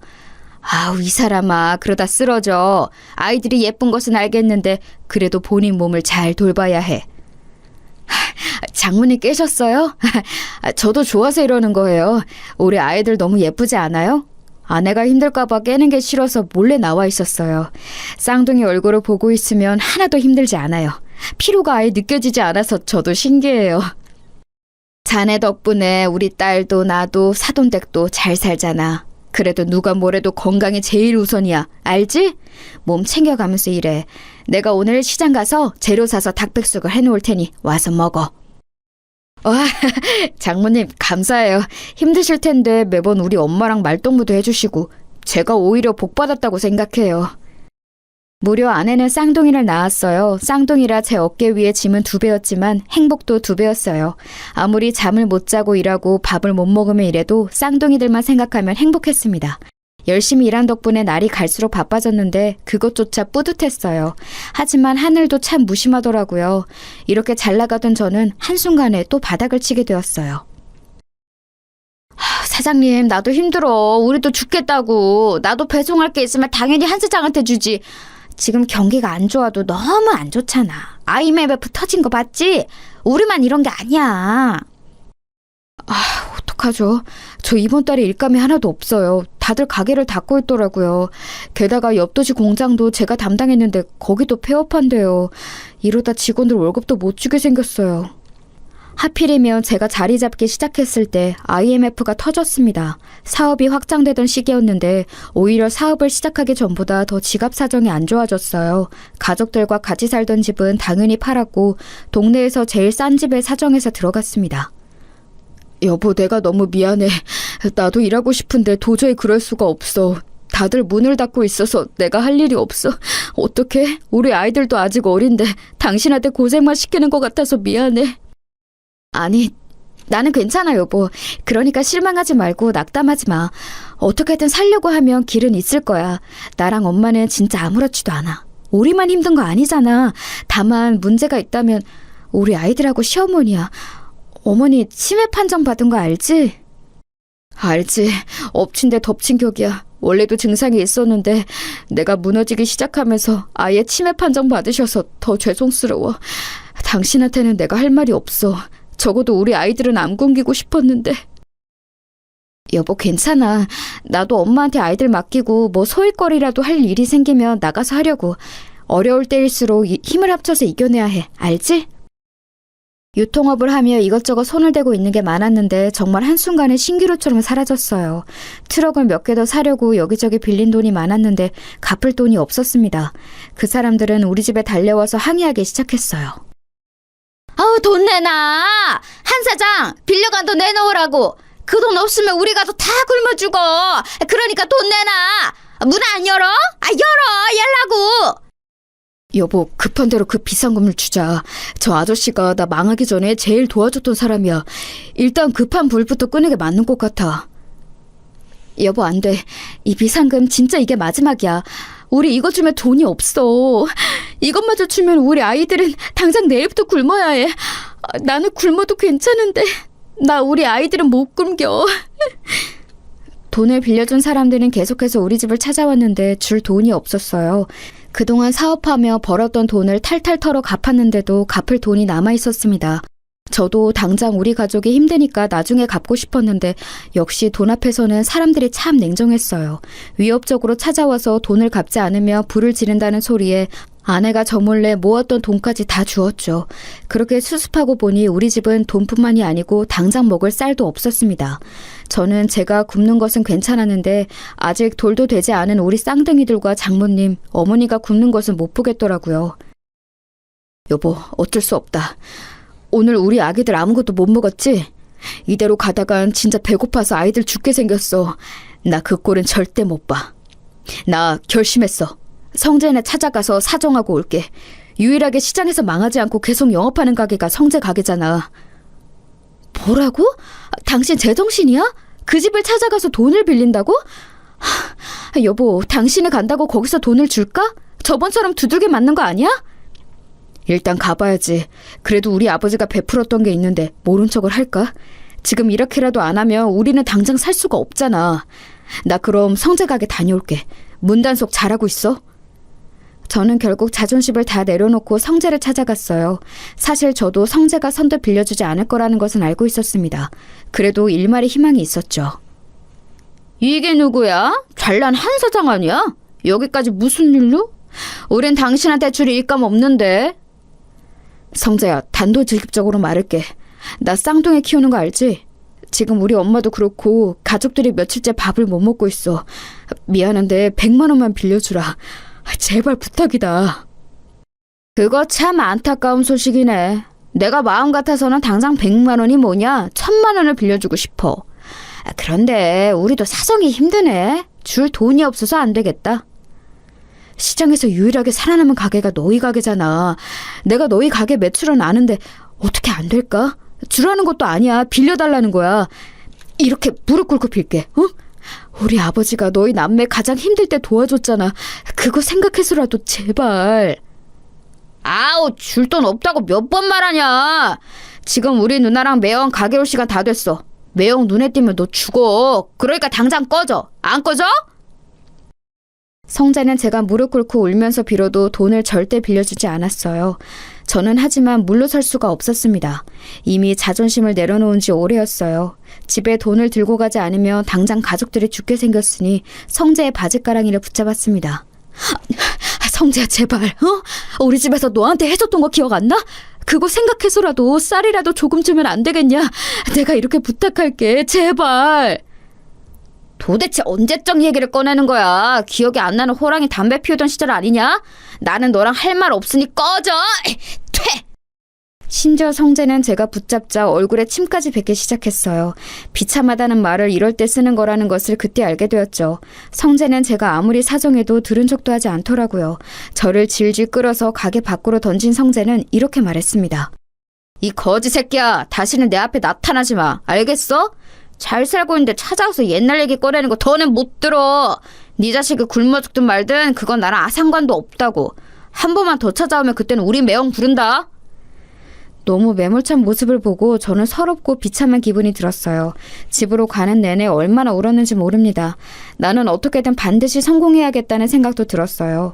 아우, 이 사람아, 그러다 쓰러져. 아이들이 예쁜 것은 알겠는데 그래도 본인 몸을 잘 돌봐야 해. 장모님 깨셨어요? 저도 좋아서 이러는 거예요. 우리 아이들 너무 예쁘지 않아요? 아내가 힘들까봐 깨는 게 싫어서 몰래 나와 있었어요. 쌍둥이 얼굴을 보고 있으면 하나도 힘들지 않아요. 피로가 아예 느껴지지 않아서 저도 신기해요. 자네 덕분에 우리 딸도 나도 사돈댁도 잘 살잖아. 그래도 누가 뭐래도 건강이 제일 우선이야. 알지? 몸 챙겨가면서 일해. 내가 오늘 시장 가서 재료 사서 닭백숙을 해놓을 테니 와서 먹어. 와, 장모님 감사해요. 힘드실 텐데 매번 우리 엄마랑 말동무도 해주시고 제가 오히려 복 받았다고 생각해요. 무려 아내는 쌍둥이를 낳았어요. 쌍둥이라 제 어깨 위에 짐은 2배였지만 행복도 2배였어요. 아무리 잠을 못 자고 일하고 밥을 못 먹으며 일해도 쌍둥이들만 생각하면 행복했습니다. 열심히 일한 덕분에 날이 갈수록 바빠졌는데 그것조차 뿌듯했어요. 하지만 하늘도 참 무심하더라고요. 이렇게 잘 나가던 저는 한순간에 또 바닥을 치게 되었어요. 사장님, 나도 힘들어. 우리도 죽겠다고. 나도 배송할 게 있으면 당연히 한 사장한테 주지. 지금 경기가 안 좋아도 너무 안 좋잖아. IMF 터진 거 봤지? 우리만 이런 게 아니야. 어떡하죠? 저 이번 달에 일감이 하나도 없어요. 다들 가게를 닫고 있더라고요. 게다가 옆 도시 공장도 제가 담당했는데 거기도 폐업한대요. 이러다 직원들 월급도 못 주게 생겼어요. 하필이면 제가 자리 잡기 시작했을 때 IMF가 터졌습니다. 사업이 확장되던 시기였는데 오히려 사업을 시작하기 전보다 더 지갑 사정이 안 좋아졌어요. 가족들과 같이 살던 집은 당연히 팔았고 동네에서 제일 싼 집에 사정해서 들어갔습니다. 여보, 내가 너무 미안해. 나도 일하고 싶은데 도저히 그럴 수가 없어. 다들 문을 닫고 있어서 내가 할 일이 없어. 어떡해? 우리 아이들도 아직 어린데 당신한테 고생만 시키는 것 같아서 미안해. 아니, 나는 괜찮아, 여보. 그러니까 실망하지 말고 낙담하지 마. 어떻게든 살려고 하면 길은 있을 거야. 나랑 엄마는 진짜 아무렇지도 않아. 우리만 힘든 거 아니잖아. 다만 문제가 있다면 우리 아이들하고 시어머니야. 어머니 치매 판정 받은 거 알지? 알지. 엎친 데 덮친 격이야. 원래도 증상이 있었는데 내가 무너지기 시작하면서 아예 치매 판정 받으셔서 더 죄송스러워. 당신한테는 내가 할 말이 없어. 적어도 우리 아이들은 안 굶기고 싶었는데. 여보, 괜찮아. 나도 엄마한테 아이들 맡기고 뭐 소일거리라도 할 일이 생기면 나가서 하려고. 어려울 때일수록 힘을 합쳐서 이겨내야 해. 알지? 유통업을 하며 이것저것 손을 대고 있는 게 많았는데 정말 한순간에 신기루처럼 사라졌어요. 트럭을 몇 개 더 사려고 여기저기 빌린 돈이 많았는데 갚을 돈이 없었습니다. 그 사람들은 우리 집에 달려와서 항의하기 시작했어요. 아우, 돈 내놔! 한 사장! 빌려간 돈 내놓으라고! 그 돈 없으면 우리 가서 다 굶어 죽어! 그러니까 돈 내놔! 문 안 열어? 열어! 열라고! 여보, 급한 대로 그 비싼 건물 주자. 저 아저씨가 나 망하기 전에 제일 도와줬던 사람이야. 일단 급한 불부터 끄는 게 맞는 것 같아. 여보, 안 돼. 이 비상금 진짜 이게 마지막이야. 우리 이거 주면 돈이 없어. 이것마저 주면 우리 아이들은 당장 내일부터 굶어야 해. 나는 굶어도 괜찮은데 나 우리 아이들은 못 굶겨. 돈을 빌려준 사람들은 계속해서 우리 집을 찾아왔는데 줄 돈이 없었어요. 그동안 사업하며 벌었던 돈을 탈탈 털어 갚았는데도 갚을 돈이 남아 있었습니다. 저도 당장 우리 가족이 힘드니까 나중에 갚고 싶었는데 역시 돈 앞에서는 사람들이 참 냉정했어요. 위협적으로 찾아와서 돈을 갚지 않으면 불을 지른다는 소리에 아내가 저 몰래 모았던 돈까지 다 주었죠. 그렇게 수습하고 보니 우리 집은 돈뿐만이 아니고 당장 먹을 쌀도 없었습니다. 저는 제가 굶는 것은 괜찮았는데 아직 돌도 되지 않은 우리 쌍둥이들과 장모님, 어머니가 굶는 것은 못 보겠더라고요. 여보, 어쩔 수 없다. 오늘 우리 아기들 아무것도 못 먹었지? 이대로 가다간 진짜 배고파서 아이들 죽게 생겼어. 나 그 꼴은 절대 못 봐. 나 결심했어. 성재네 찾아가서 사정하고 올게. 유일하게 시장에서 망하지 않고 계속 영업하는 가게가 성재 가게잖아. 뭐라고? 당신 제정신이야? 그 집을 찾아가서 돈을 빌린다고? 여보, 당신이 간다고 거기서 돈을 줄까? 저번처럼 두들겨 맞는 거 아니야? 일단 가봐야지. 그래도 우리 아버지가 베풀었던 게 있는데 모른 척을 할까? 지금 이렇게라도 안 하면 우리는 당장 살 수가 없잖아. 나 그럼 성재 가게 다녀올게. 문단속 잘하고 있어? 저는 결국 자존심을 다 내려놓고 성재를 찾아갔어요. 사실 저도 성재가 선뜻 빌려주지 않을 거라는 것은 알고 있었습니다. 그래도 일말의 희망이 있었죠. 이게 누구야? 잘난 한 사장 아니야? 여기까지 무슨 일로? 우린 당신한테 줄 일감 없는데. 성재야, 단도직입적으로 말할게. 나 쌍둥이 키우는 거 알지? 지금 우리 엄마도 그렇고 가족들이 며칠째 밥을 못 먹고 있어. 미안한데 100만 원만 빌려주라. 제발 부탁이다. 그거 참 안타까운 소식이네. 내가 마음 같아서는 당장 100만 원이 뭐냐 1000만 원을 빌려주고 싶어. 그런데 우리도 사정이 힘드네. 줄 돈이 없어서 안 되겠다. 시장에서 유일하게 살아남은 가게가 너희 가게잖아. 내가 너희 가게 매출은 아는데 어떻게 안 될까? 주라는 것도 아니야. 빌려달라는 거야. 이렇게 무릎 꿇고 빌게. 어? 우리 아버지가 너희 남매 가장 힘들 때 도와줬잖아. 그거 생각해서라도 제발. 아우, 줄 돈 없다고 몇 번 말하냐. 지금 우리 누나랑 매형 가게 올 시간 다 됐어. 매형 눈에 띄면 너 죽어. 그러니까 당장 꺼져. 안 꺼져? 성재는 제가 무릎 꿇고 울면서 빌어도 돈을 절대 빌려주지 않았어요. 저는 하지만 물러설 수가 없었습니다. 이미 자존심을 내려놓은 지 오래였어요. 집에 돈을 들고 가지 않으면 당장 가족들이 죽게 생겼으니 성재의 바지가랑이를 붙잡았습니다. 성재야, 제발, 우리 집에서 너한테 해줬던 거 기억 안 나? 그거 생각해서라도 쌀이라도 조금 주면 안 되겠냐? 내가 이렇게 부탁할게, 제발. 도대체 언제적 얘기를 꺼내는 거야? 기억이 안 나는 호랑이 담배 피우던 시절 아니냐? 나는 너랑 할 말 없으니 꺼져! 퇴! 심지어 성재는 제가 붙잡자 얼굴에 침까지 뱉기 시작했어요. 비참하다는 말을 이럴 때 쓰는 거라는 것을 그때 알게 되었죠. 성재는 제가 아무리 사정해도 들은 척도 하지 않더라고요. 저를 질질 끌어서 가게 밖으로 던진 성재는 이렇게 말했습니다. 이 거지 새끼야, 다시는 내 앞에 나타나지 마. 알겠어? 잘 살고 있는데 찾아와서 옛날 얘기 꺼내는 거 더는 못 들어. 네 자식이 굶어 죽든 말든 그건 나랑 아상관도 없다고. 한 번만 더 찾아오면 그때는 우리 매형 부른다. 너무 매몰찬 모습을 보고 저는 서럽고 비참한 기분이 들었어요. 집으로 가는 내내 얼마나 울었는지 모릅니다. 나는 어떻게든 반드시 성공해야겠다는 생각도 들었어요.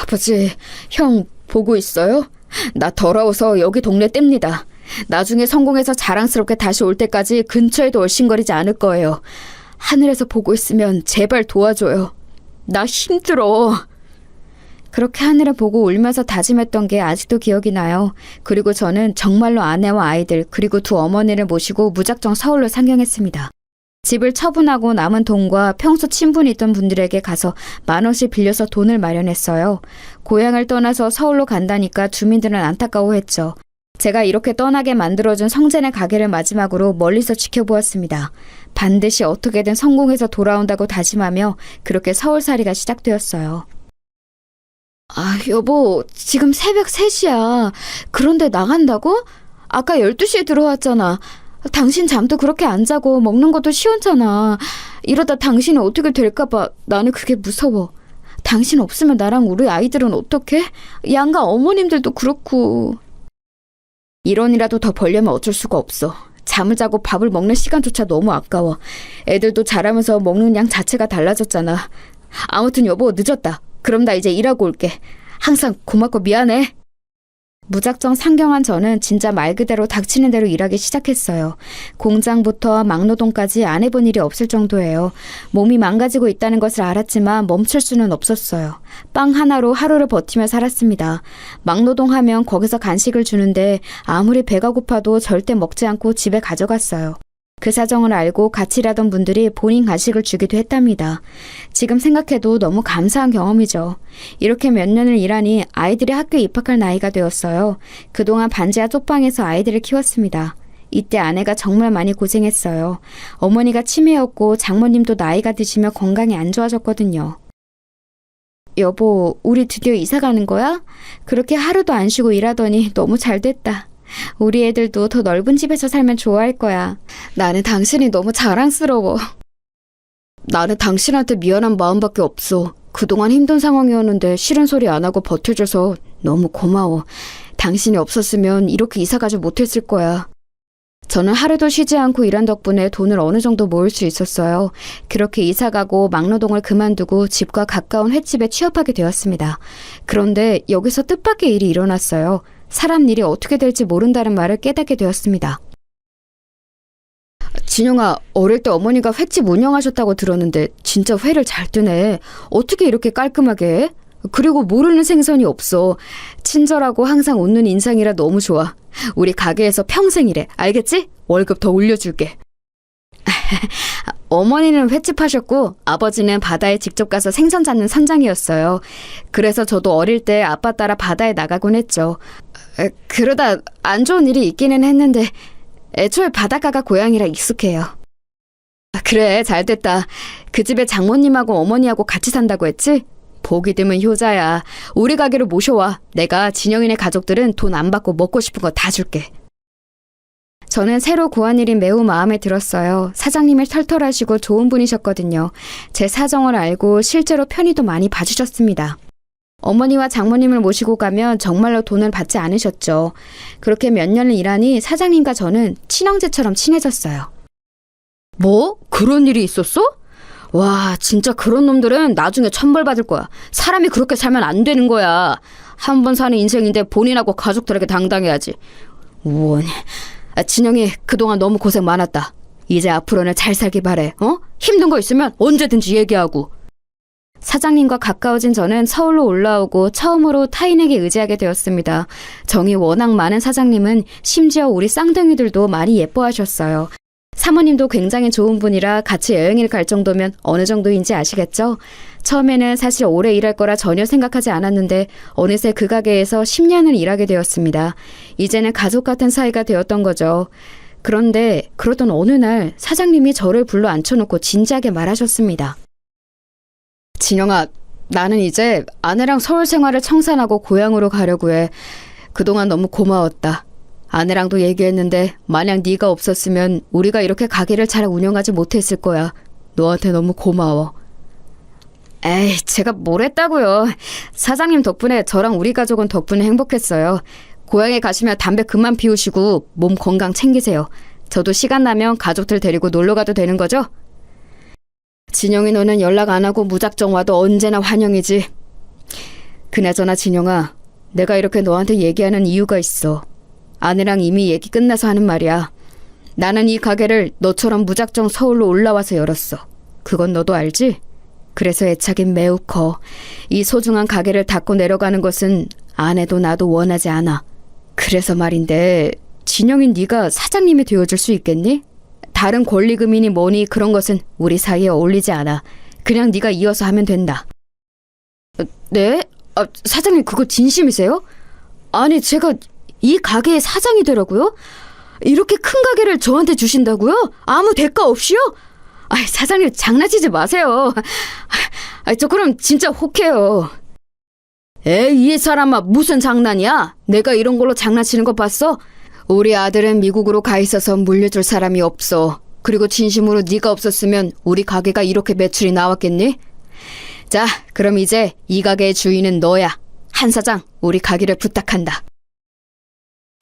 아버지, 형 보고 있어요? 나 더러워서 여기 동네 뗍니다. 나중에 성공해서 자랑스럽게 다시 올 때까지 근처에도 얼씬거리지 않을 거예요. 하늘에서 보고 있으면 제발 도와줘요. 나 힘들어. 그렇게 하늘을 보고 울면서 다짐했던 게 아직도 기억이 나요. 그리고 저는 정말로 아내와 아이들 그리고 두 어머니를 모시고 무작정 서울로 상경했습니다. 집을 처분하고 남은 돈과 평소 친분이 있던 분들에게 가서 10,000원씩 빌려서 돈을 마련했어요. 고향을 떠나서 서울로 간다니까 주민들은 안타까워했죠. 제가 이렇게 떠나게 만들어준 성재네 가게를 마지막으로 멀리서 지켜보았습니다. 반드시 어떻게든 성공해서 돌아온다고 다짐하며 그렇게 서울살이가 시작되었어요. 아, 여보, 지금 새벽 3시야. 그런데 나간다고? 아까 12시에 들어왔잖아. 당신 잠도 그렇게 안 자고 먹는 것도 시원찮아. 이러다 당신이 어떻게 될까봐 나는 그게 무서워. 당신 없으면 나랑 우리 아이들은 어떡해? 양가 어머님들도 그렇고. 1원이라도 더 벌려면 어쩔 수가 없어. 잠을 자고 밥을 먹는 시간조차 너무 아까워. 애들도 자라면서 먹는 양 자체가 달라졌잖아. 아무튼 여보, 늦었다. 그럼 나 이제 일하고 올게. 항상 고맙고 미안해. 무작정 상경한 저는 진짜 말 그대로 닥치는 대로 일하기 시작했어요. 공장부터 막노동까지 안 해본 일이 없을 정도예요. 몸이 망가지고 있다는 것을 알았지만 멈출 수는 없었어요. 빵 하나로 하루를 버티며 살았습니다. 막노동하면 거기서 간식을 주는데 아무리 배가 고파도 절대 먹지 않고 집에 가져갔어요. 그 사정을 알고 같이 일하던 분들이 본인 간식을 주기도 했답니다. 지금 생각해도 너무 감사한 경험이죠. 이렇게 몇 년을 일하니 아이들이 학교에 입학할 나이가 되었어요. 그동안 반지하 쪽방에서 아이들을 키웠습니다. 이때 아내가 정말 많이 고생했어요. 어머니가 치매였고 장모님도 나이가 드시며 건강이 안 좋아졌거든요. 여보, 우리 드디어 이사 가는 거야? 그렇게 하루도 안 쉬고 일하더니 너무 잘 됐다. 우리 애들도 더 넓은 집에서 살면 좋아할 거야. 나는 당신이 너무 자랑스러워. 나는 당신한테 미안한 마음밖에 없어. 그동안 힘든 상황이었는데 싫은 소리 안 하고 버텨줘서 너무 고마워. 당신이 없었으면 이렇게 이사 가지 못했을 거야. 저는 하루도 쉬지 않고 일한 덕분에 돈을 어느 정도 모을 수 있었어요. 그렇게 이사 가고 막노동을 그만두고 집과 가까운 횟집에 취업하게 되었습니다. 그런데 여기서 뜻밖의 일이 일어났어요. 사람 일이 어떻게 될지 모른다는 말을 깨닫게 되었습니다. 진영아, 어릴 때 어머니가 횟집 운영하셨다고 들었는데 진짜 회를 잘 뜨네. 어떻게 이렇게 깔끔하게 해? 그리고 모르는 생선이 없어. 친절하고 항상 웃는 인상이라 너무 좋아. 우리 가게에서 평생이래. 알겠지? 월급 더 올려줄게. 어머니는 횟집 하셨고 아버지는 바다에 직접 가서 생선 잡는 선장이었어요. 그래서 저도 어릴 때 아빠 따라 바다에 나가곤 했죠. 그러다 안 좋은 일이 있기는 했는데 애초에 바닷가가 고향이라 익숙해요. 그래, 잘됐다. 그 집에 장모님하고 어머니하고 같이 산다고 했지? 보기 드문 효자야. 우리 가게로 모셔와. 내가 진영이네 가족들은 돈 안 받고 먹고 싶은 거 다 줄게. 저는 새로 구한 일이 매우 마음에 들었어요. 사장님이 털털하시고 좋은 분이셨거든요. 제 사정을 알고 실제로 편의도 많이 봐주셨습니다. 어머니와 장모님을 모시고 가면 정말로 돈을 받지 않으셨죠. 그렇게 몇 년을 일하니 사장님과 저는 친형제처럼 친해졌어요. 뭐? 그런 일이 있었어? 와, 진짜 그런 놈들은 나중에 천벌 받을 거야. 사람이 그렇게 살면 안 되는 거야. 한 번 사는 인생인데 본인하고 가족들에게 당당해야지. 우원. 진영이 그동안 너무 고생 많았다. 이제 앞으로는 잘 살기 바래. 힘든 거 있으면 언제든지 얘기하고. 사장님과 가까워진 저는 서울로 올라오고 처음으로 타인에게 의지하게 되었습니다. 정이 워낙 많은 사장님은 심지어 우리 쌍둥이들도 많이 예뻐하셨어요. 사모님도 굉장히 좋은 분이라 같이 여행을 갈 정도면 어느 정도인지 아시겠죠? 처음에는 사실 오래 일할 거라 전혀 생각하지 않았는데 어느새 그 가게에서 10년을 일하게 되었습니다. 이제는 가족 같은 사이가 되었던 거죠. 그런데 그러던 어느 날 사장님이 저를 불러 앉혀놓고 진지하게 말하셨습니다. 진영아, 나는 이제 아내랑 서울 생활을 청산하고 고향으로 가려고 해. 그동안 너무 고마웠다. 아내랑도 얘기했는데 만약 네가 없었으면 우리가 이렇게 가게를 잘 운영하지 못했을 거야. 너한테 너무 고마워. 에이, 제가 뭘 했다고요. 사장님 덕분에 저랑 우리 가족은 덕분에 행복했어요. 고향에 가시면 담배 그만 피우시고 몸 건강 챙기세요. 저도 시간 나면 가족들 데리고 놀러 가도 되는 거죠? 진영이 너는 연락 안 하고 무작정 와도 언제나 환영이지. 그나저나 진영아, 내가 이렇게 너한테 얘기하는 이유가 있어. 아내랑 이미 얘기 끝나서 하는 말이야. 나는 이 가게를 너처럼 무작정 서울로 올라와서 열었어. 그건 너도 알지? 그래서 애착이 매우 커. 이 소중한 가게를 닫고 내려가는 것은 아내도 나도 원하지 않아. 그래서 말인데 진영인 네가 사장님이 되어줄 수 있겠니? 다른 권리금이니 뭐니 그런 것은 우리 사이에 어울리지 않아. 그냥 네가 이어서 하면 된다. 네? 사장님 그거 진심이세요? 아니 제가 이 가게의 사장이 되라고요? 이렇게 큰 가게를 저한테 주신다고요? 아무 대가 없이요? 사장님 장난치지 마세요. 저 그럼 진짜 혹해요. 에이, 이 사람아 무슨 장난이야? 내가 이런 걸로 장난치는 거 봤어? 우리 아들은 미국으로 가 있어서 물려줄 사람이 없어. 그리고 진심으로 네가 없었으면 우리 가게가 이렇게 매출이 나왔겠니? 자, 그럼 이제 이 가게의 주인은 너야. 한 사장, 우리 가게를 부탁한다.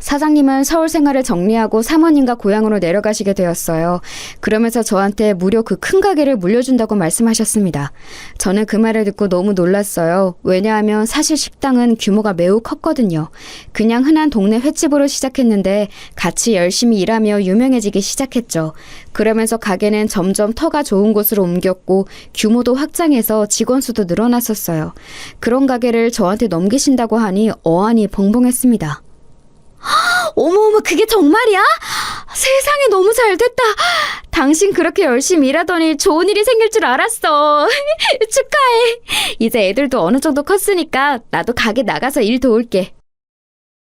사장님은 서울 생활을 정리하고 사모님과 고향으로 내려가시게 되었어요. 그러면서 저한테 무려 그 큰 가게를 물려준다고 말씀하셨습니다. 저는 그 말을 듣고 너무 놀랐어요. 왜냐하면 사실 식당은 규모가 매우 컸거든요. 그냥 흔한 동네 횟집으로 시작했는데 같이 열심히 일하며 유명해지기 시작했죠. 그러면서 가게는 점점 터가 좋은 곳으로 옮겼고 규모도 확장해서 직원 수도 늘어났었어요. 그런 가게를 저한테 넘기신다고 하니 어안이 벙벙했습니다. 어머어머, 그게 정말이야? 세상에 너무 잘됐다. 당신 그렇게 열심히 일하더니 좋은 일이 생길 줄 알았어. 축하해. 이제 애들도 어느 정도 컸으니까 나도 가게 나가서 일 도울게.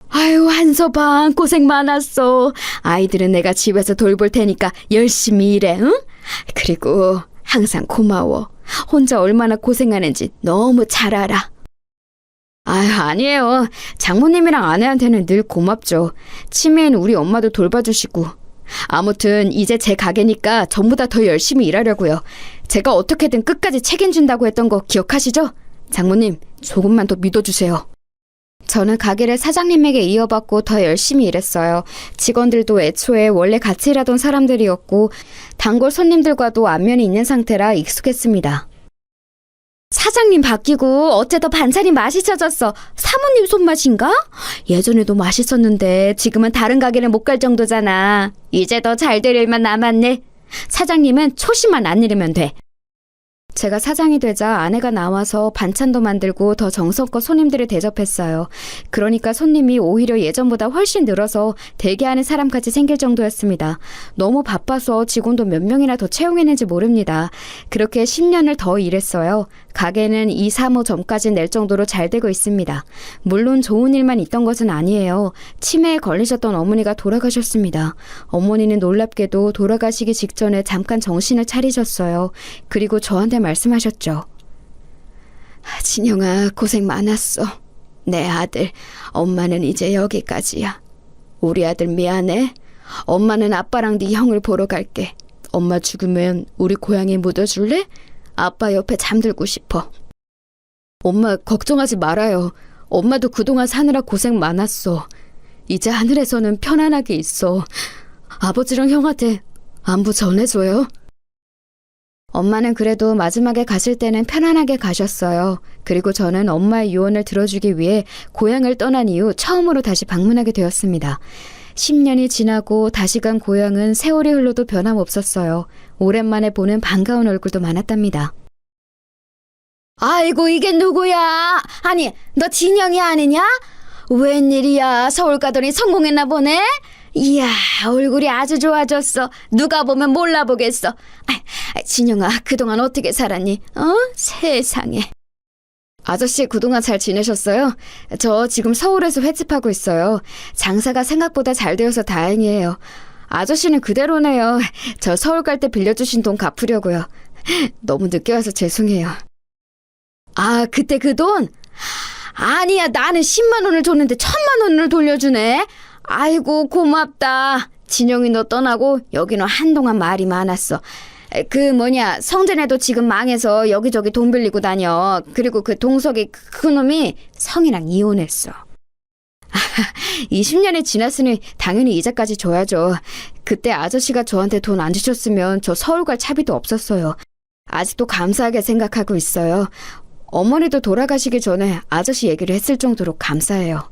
아유, 한서방 고생 많았어. 아이들은 내가 집에서 돌볼 테니까 열심히 일해, 응? 그리고 항상 고마워. 혼자 얼마나 고생하는지 너무 잘 알아. 아니에요. 장모님이랑 아내한테는 늘 고맙죠. 치매인 우리 엄마도 돌봐주시고. 아무튼 이제 제 가게니까 전보다 더 열심히 일하려고요. 제가 어떻게든 끝까지 책임진다고 했던 거 기억하시죠? 장모님, 조금만 더 믿어주세요. 저는 가게를 사장님에게 이어받고 더 열심히 일했어요. 직원들도 애초에 원래 같이 일하던 사람들이었고 단골 손님들과도 안면이 있는 상태라 익숙했습니다. 사장님 바뀌고 어째더 반찬이 맛있어졌어. 사모님 손맛인가? 예전에도 맛있었는데 지금은 다른 가게를 못 갈 정도잖아. 이제 더 잘 될 일만 남았네. 사장님은 초심만 안 잃으면 돼. 제가 사장이 되자 아내가 나와서 반찬도 만들고 더 정성껏 손님들을 대접했어요. 그러니까 손님이 오히려 예전보다 훨씬 늘어서 대기하는 사람까지 생길 정도였습니다. 너무 바빠서 직원도 몇 명이나 더 채용했는지 모릅니다. 그렇게 10년을 더 일했어요. 가게는 2, 3호 점까지 낼 정도로 잘 되고 있습니다. 물론 좋은 일만 있던 것은 아니에요. 치매에 걸리셨던 어머니가 돌아가셨습니다. 어머니는 놀랍게도 돌아가시기 직전에 잠깐 정신을 차리셨어요. 그리고 저한테 말씀하셨죠. 진영아, 고생 많았어. 내 아들, 엄마는 이제 여기까지야. 우리 아들 미안해. 엄마는 아빠랑 네 형을 보러 갈게. 엄마 죽으면 우리 고향에 묻어줄래? 아빠 옆에 잠들고 싶어. 엄마 걱정하지 말아요. 엄마도 그동안 사느라 고생 많았어. 이제 하늘에서는 편안하게 있어. 아버지랑 형한테 안부 전해줘요. 엄마는 그래도 마지막에 가실 때는 편안하게 가셨어요. 그리고 저는 엄마의 유언을 들어주기 위해 고향을 떠난 이후 처음으로 다시 방문하게 되었습니다. 10년이 지나고 다시 간 고향은 세월이 흘러도 변함없었어요. 오랜만에 보는 반가운 얼굴도 많았답니다. 아이고, 이게 누구야? 아니, 너 진영이 아니냐? 웬일이야? 서울 가더니 성공했나 보네? 이야, 얼굴이 아주 좋아졌어. 누가 보면 몰라보겠어. 진영아, 그동안 어떻게 살았니? 세상에. 아저씨, 그동안 잘 지내셨어요? 저 지금 서울에서 횟집하고 있어요. 장사가 생각보다 잘 되어서 다행이에요. 아저씨는 그대로네요. 저 서울 갈 때 빌려주신 돈 갚으려고요. 너무 늦게 와서 죄송해요. 아, 그때 그 돈? 아니야, 나는 10만 원을 줬는데 1,000만 원을 돌려주네. 아이고, 고맙다. 진영이 너 떠나고 여기는 한동안 말이 많았어. 성재네도 지금 망해서 여기저기 돈 빌리고 다녀. 그리고 그 동석이 그 놈이 성이랑 이혼했어. 20년이 지났으니 당연히 이자까지 줘야죠. 그때 아저씨가 저한테 돈 안 주셨으면 저 서울 갈 차비도 없었어요. 아직도 감사하게 생각하고 있어요. 어머니도 돌아가시기 전에 아저씨 얘기를 했을 정도로 감사해요.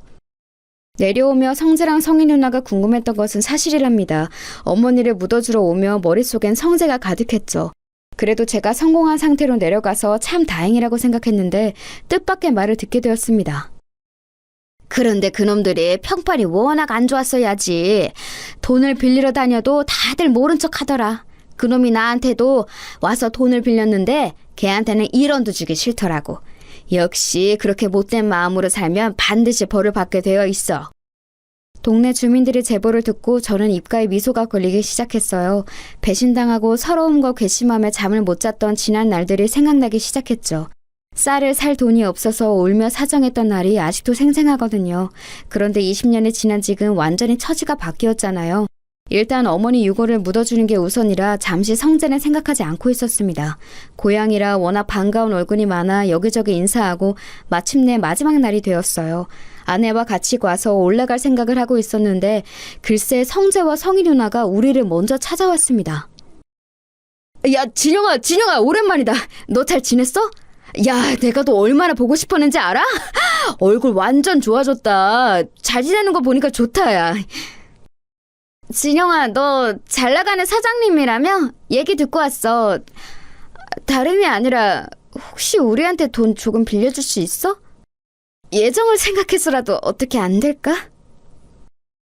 내려오며 성재랑 성희 누나가 궁금했던 것은 사실이랍니다. 어머니를 묻어주러 오며 머릿속엔 성재가 가득했죠. 그래도 제가 성공한 상태로 내려가서 참 다행이라고 생각했는데 뜻밖의 말을 듣게 되었습니다. 그런데 그놈들이 평판이 워낙 안 좋았어야지. 돈을 빌리러 다녀도 다들 모른 척 하더라. 그놈이 나한테도 와서 돈을 빌렸는데 걔한테는 1원도 주기 싫더라고. 역시 그렇게 못된 마음으로 살면 반드시 벌을 받게 되어 있어. 동네 주민들의 제보를 듣고 저는 입가에 미소가 걸리기 시작했어요. 배신당하고 서러움과 괘씸함에 잠을 못 잤던 지난 날들이 생각나기 시작했죠. 쌀을 살 돈이 없어서 울며 사정했던 날이 아직도 생생하거든요. 그런데 20년이 지난 지금 완전히 처지가 바뀌었잖아요. 일단 어머니 유골을 묻어주는 게 우선이라 잠시 성재는 생각하지 않고 있었습니다. 고향이라 워낙 반가운 얼굴이 많아 여기저기 인사하고 마침내 마지막 날이 되었어요. 아내와 같이 와서 올라갈 생각을 하고 있었는데 글쎄 성재와 성희 누나가 우리를 먼저 찾아왔습니다. 야, 진영아 오랜만이다. 너 잘 지냈어? 야, 내가 너 얼마나 보고 싶었는지 알아? 얼굴 완전 좋아졌다. 잘 지내는 거 보니까 좋다, 야. 진영아, 너 잘 나가는 사장님이라며? 얘기 듣고 왔어. 다름이 아니라 혹시 우리한테 돈 조금 빌려줄 수 있어? 예정을 생각해서라도 어떻게 안 될까?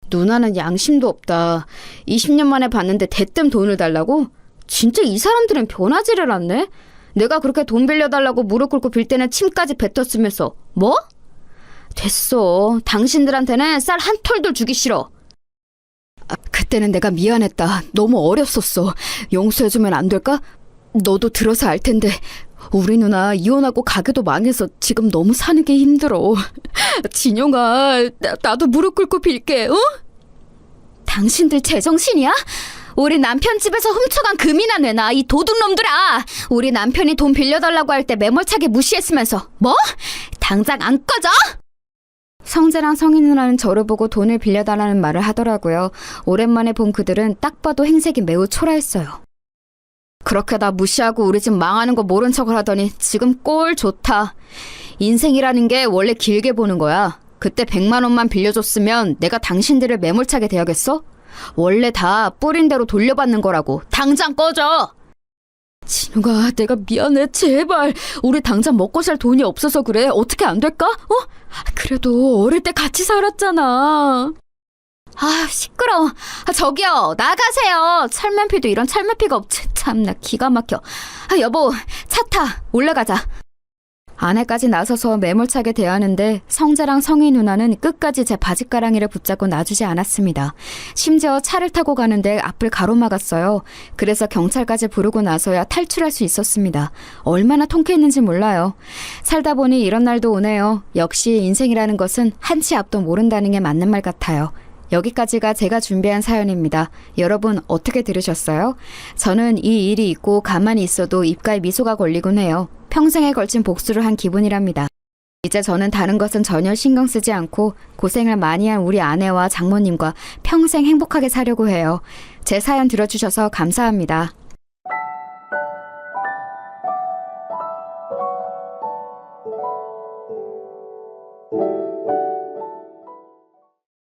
누나는 양심도 없다. 20년 만에 봤는데 대뜸 돈을 달라고? 진짜 이 사람들은 변하지를 않네? 내가 그렇게 돈 빌려달라고 무릎 꿇고 빌 때는 침까지 뱉었으면서 뭐? 됐어. 당신들한테는 쌀 한 톨도 주기 싫어. 그때는 내가 미안했다. 너무 어렸었어. 용서해주면 안 될까? 너도 들어서 알 텐데 우리 누나 이혼하고 가게도 망해서 지금 너무 사는 게 힘들어. 진영아, 나도 무릎 꿇고 빌게, 어? 당신들 제정신이야? 우리 남편 집에서 훔쳐간 금이나 내놔, 이 도둑놈들아. 우리 남편이 돈 빌려달라고 할 때 매몰차게 무시했으면서 뭐? 당장 안 꺼져? 성재랑 성희 누나는 저를 보고 돈을 빌려달라는 말을 하더라고요. 오랜만에 본 그들은 딱 봐도 행색이 매우 초라했어요. 그렇게 나 무시하고 우리 집 망하는 거 모른 척을 하더니 지금 꼴 좋다. 인생이라는 게 원래 길게 보는 거야. 그때 100만 원만 빌려줬으면 내가 당신들을 매몰차게 대하겠어? 원래 다 뿌린 대로 돌려받는 거라고. 당장 꺼져! 진우가 내가 미안해. 제발. 우리 당장 먹고 살 돈이 없어서 그래. 어떻게 안 될까? 그래도 어릴 때 같이 살았잖아. 아, 시끄러워. 저기요, 나가세요. 철면피도 이런 철면피가 없지. 참나 기가 막혀. 여보, 차 타. 올라가자. 아내까지 나서서 매몰차게 대하는데 성재랑 성희 누나는 끝까지 제 바짓가랑이를 붙잡고 놔주지 않았습니다. 심지어 차를 타고 가는데 앞을 가로막았어요. 그래서 경찰까지 부르고 나서야 탈출할 수 있었습니다. 얼마나 통쾌했는지 몰라요. 살다 보니 이런 날도 오네요. 역시 인생이라는 것은 한치 앞도 모른다는 게 맞는 말 같아요. 여기까지가 제가 준비한 사연입니다. 여러분 어떻게 들으셨어요? 저는 이 일이 있고 가만히 있어도 입가에 미소가 걸리곤 해요. 평생에 걸친 복수를 한 기분이랍니다. 이제 저는 다른 것은 전혀 신경 쓰지 않고 고생을 많이 한 우리 아내와 장모님과 평생 행복하게 사려고 해요. 제 사연 들어주셔서 감사합니다.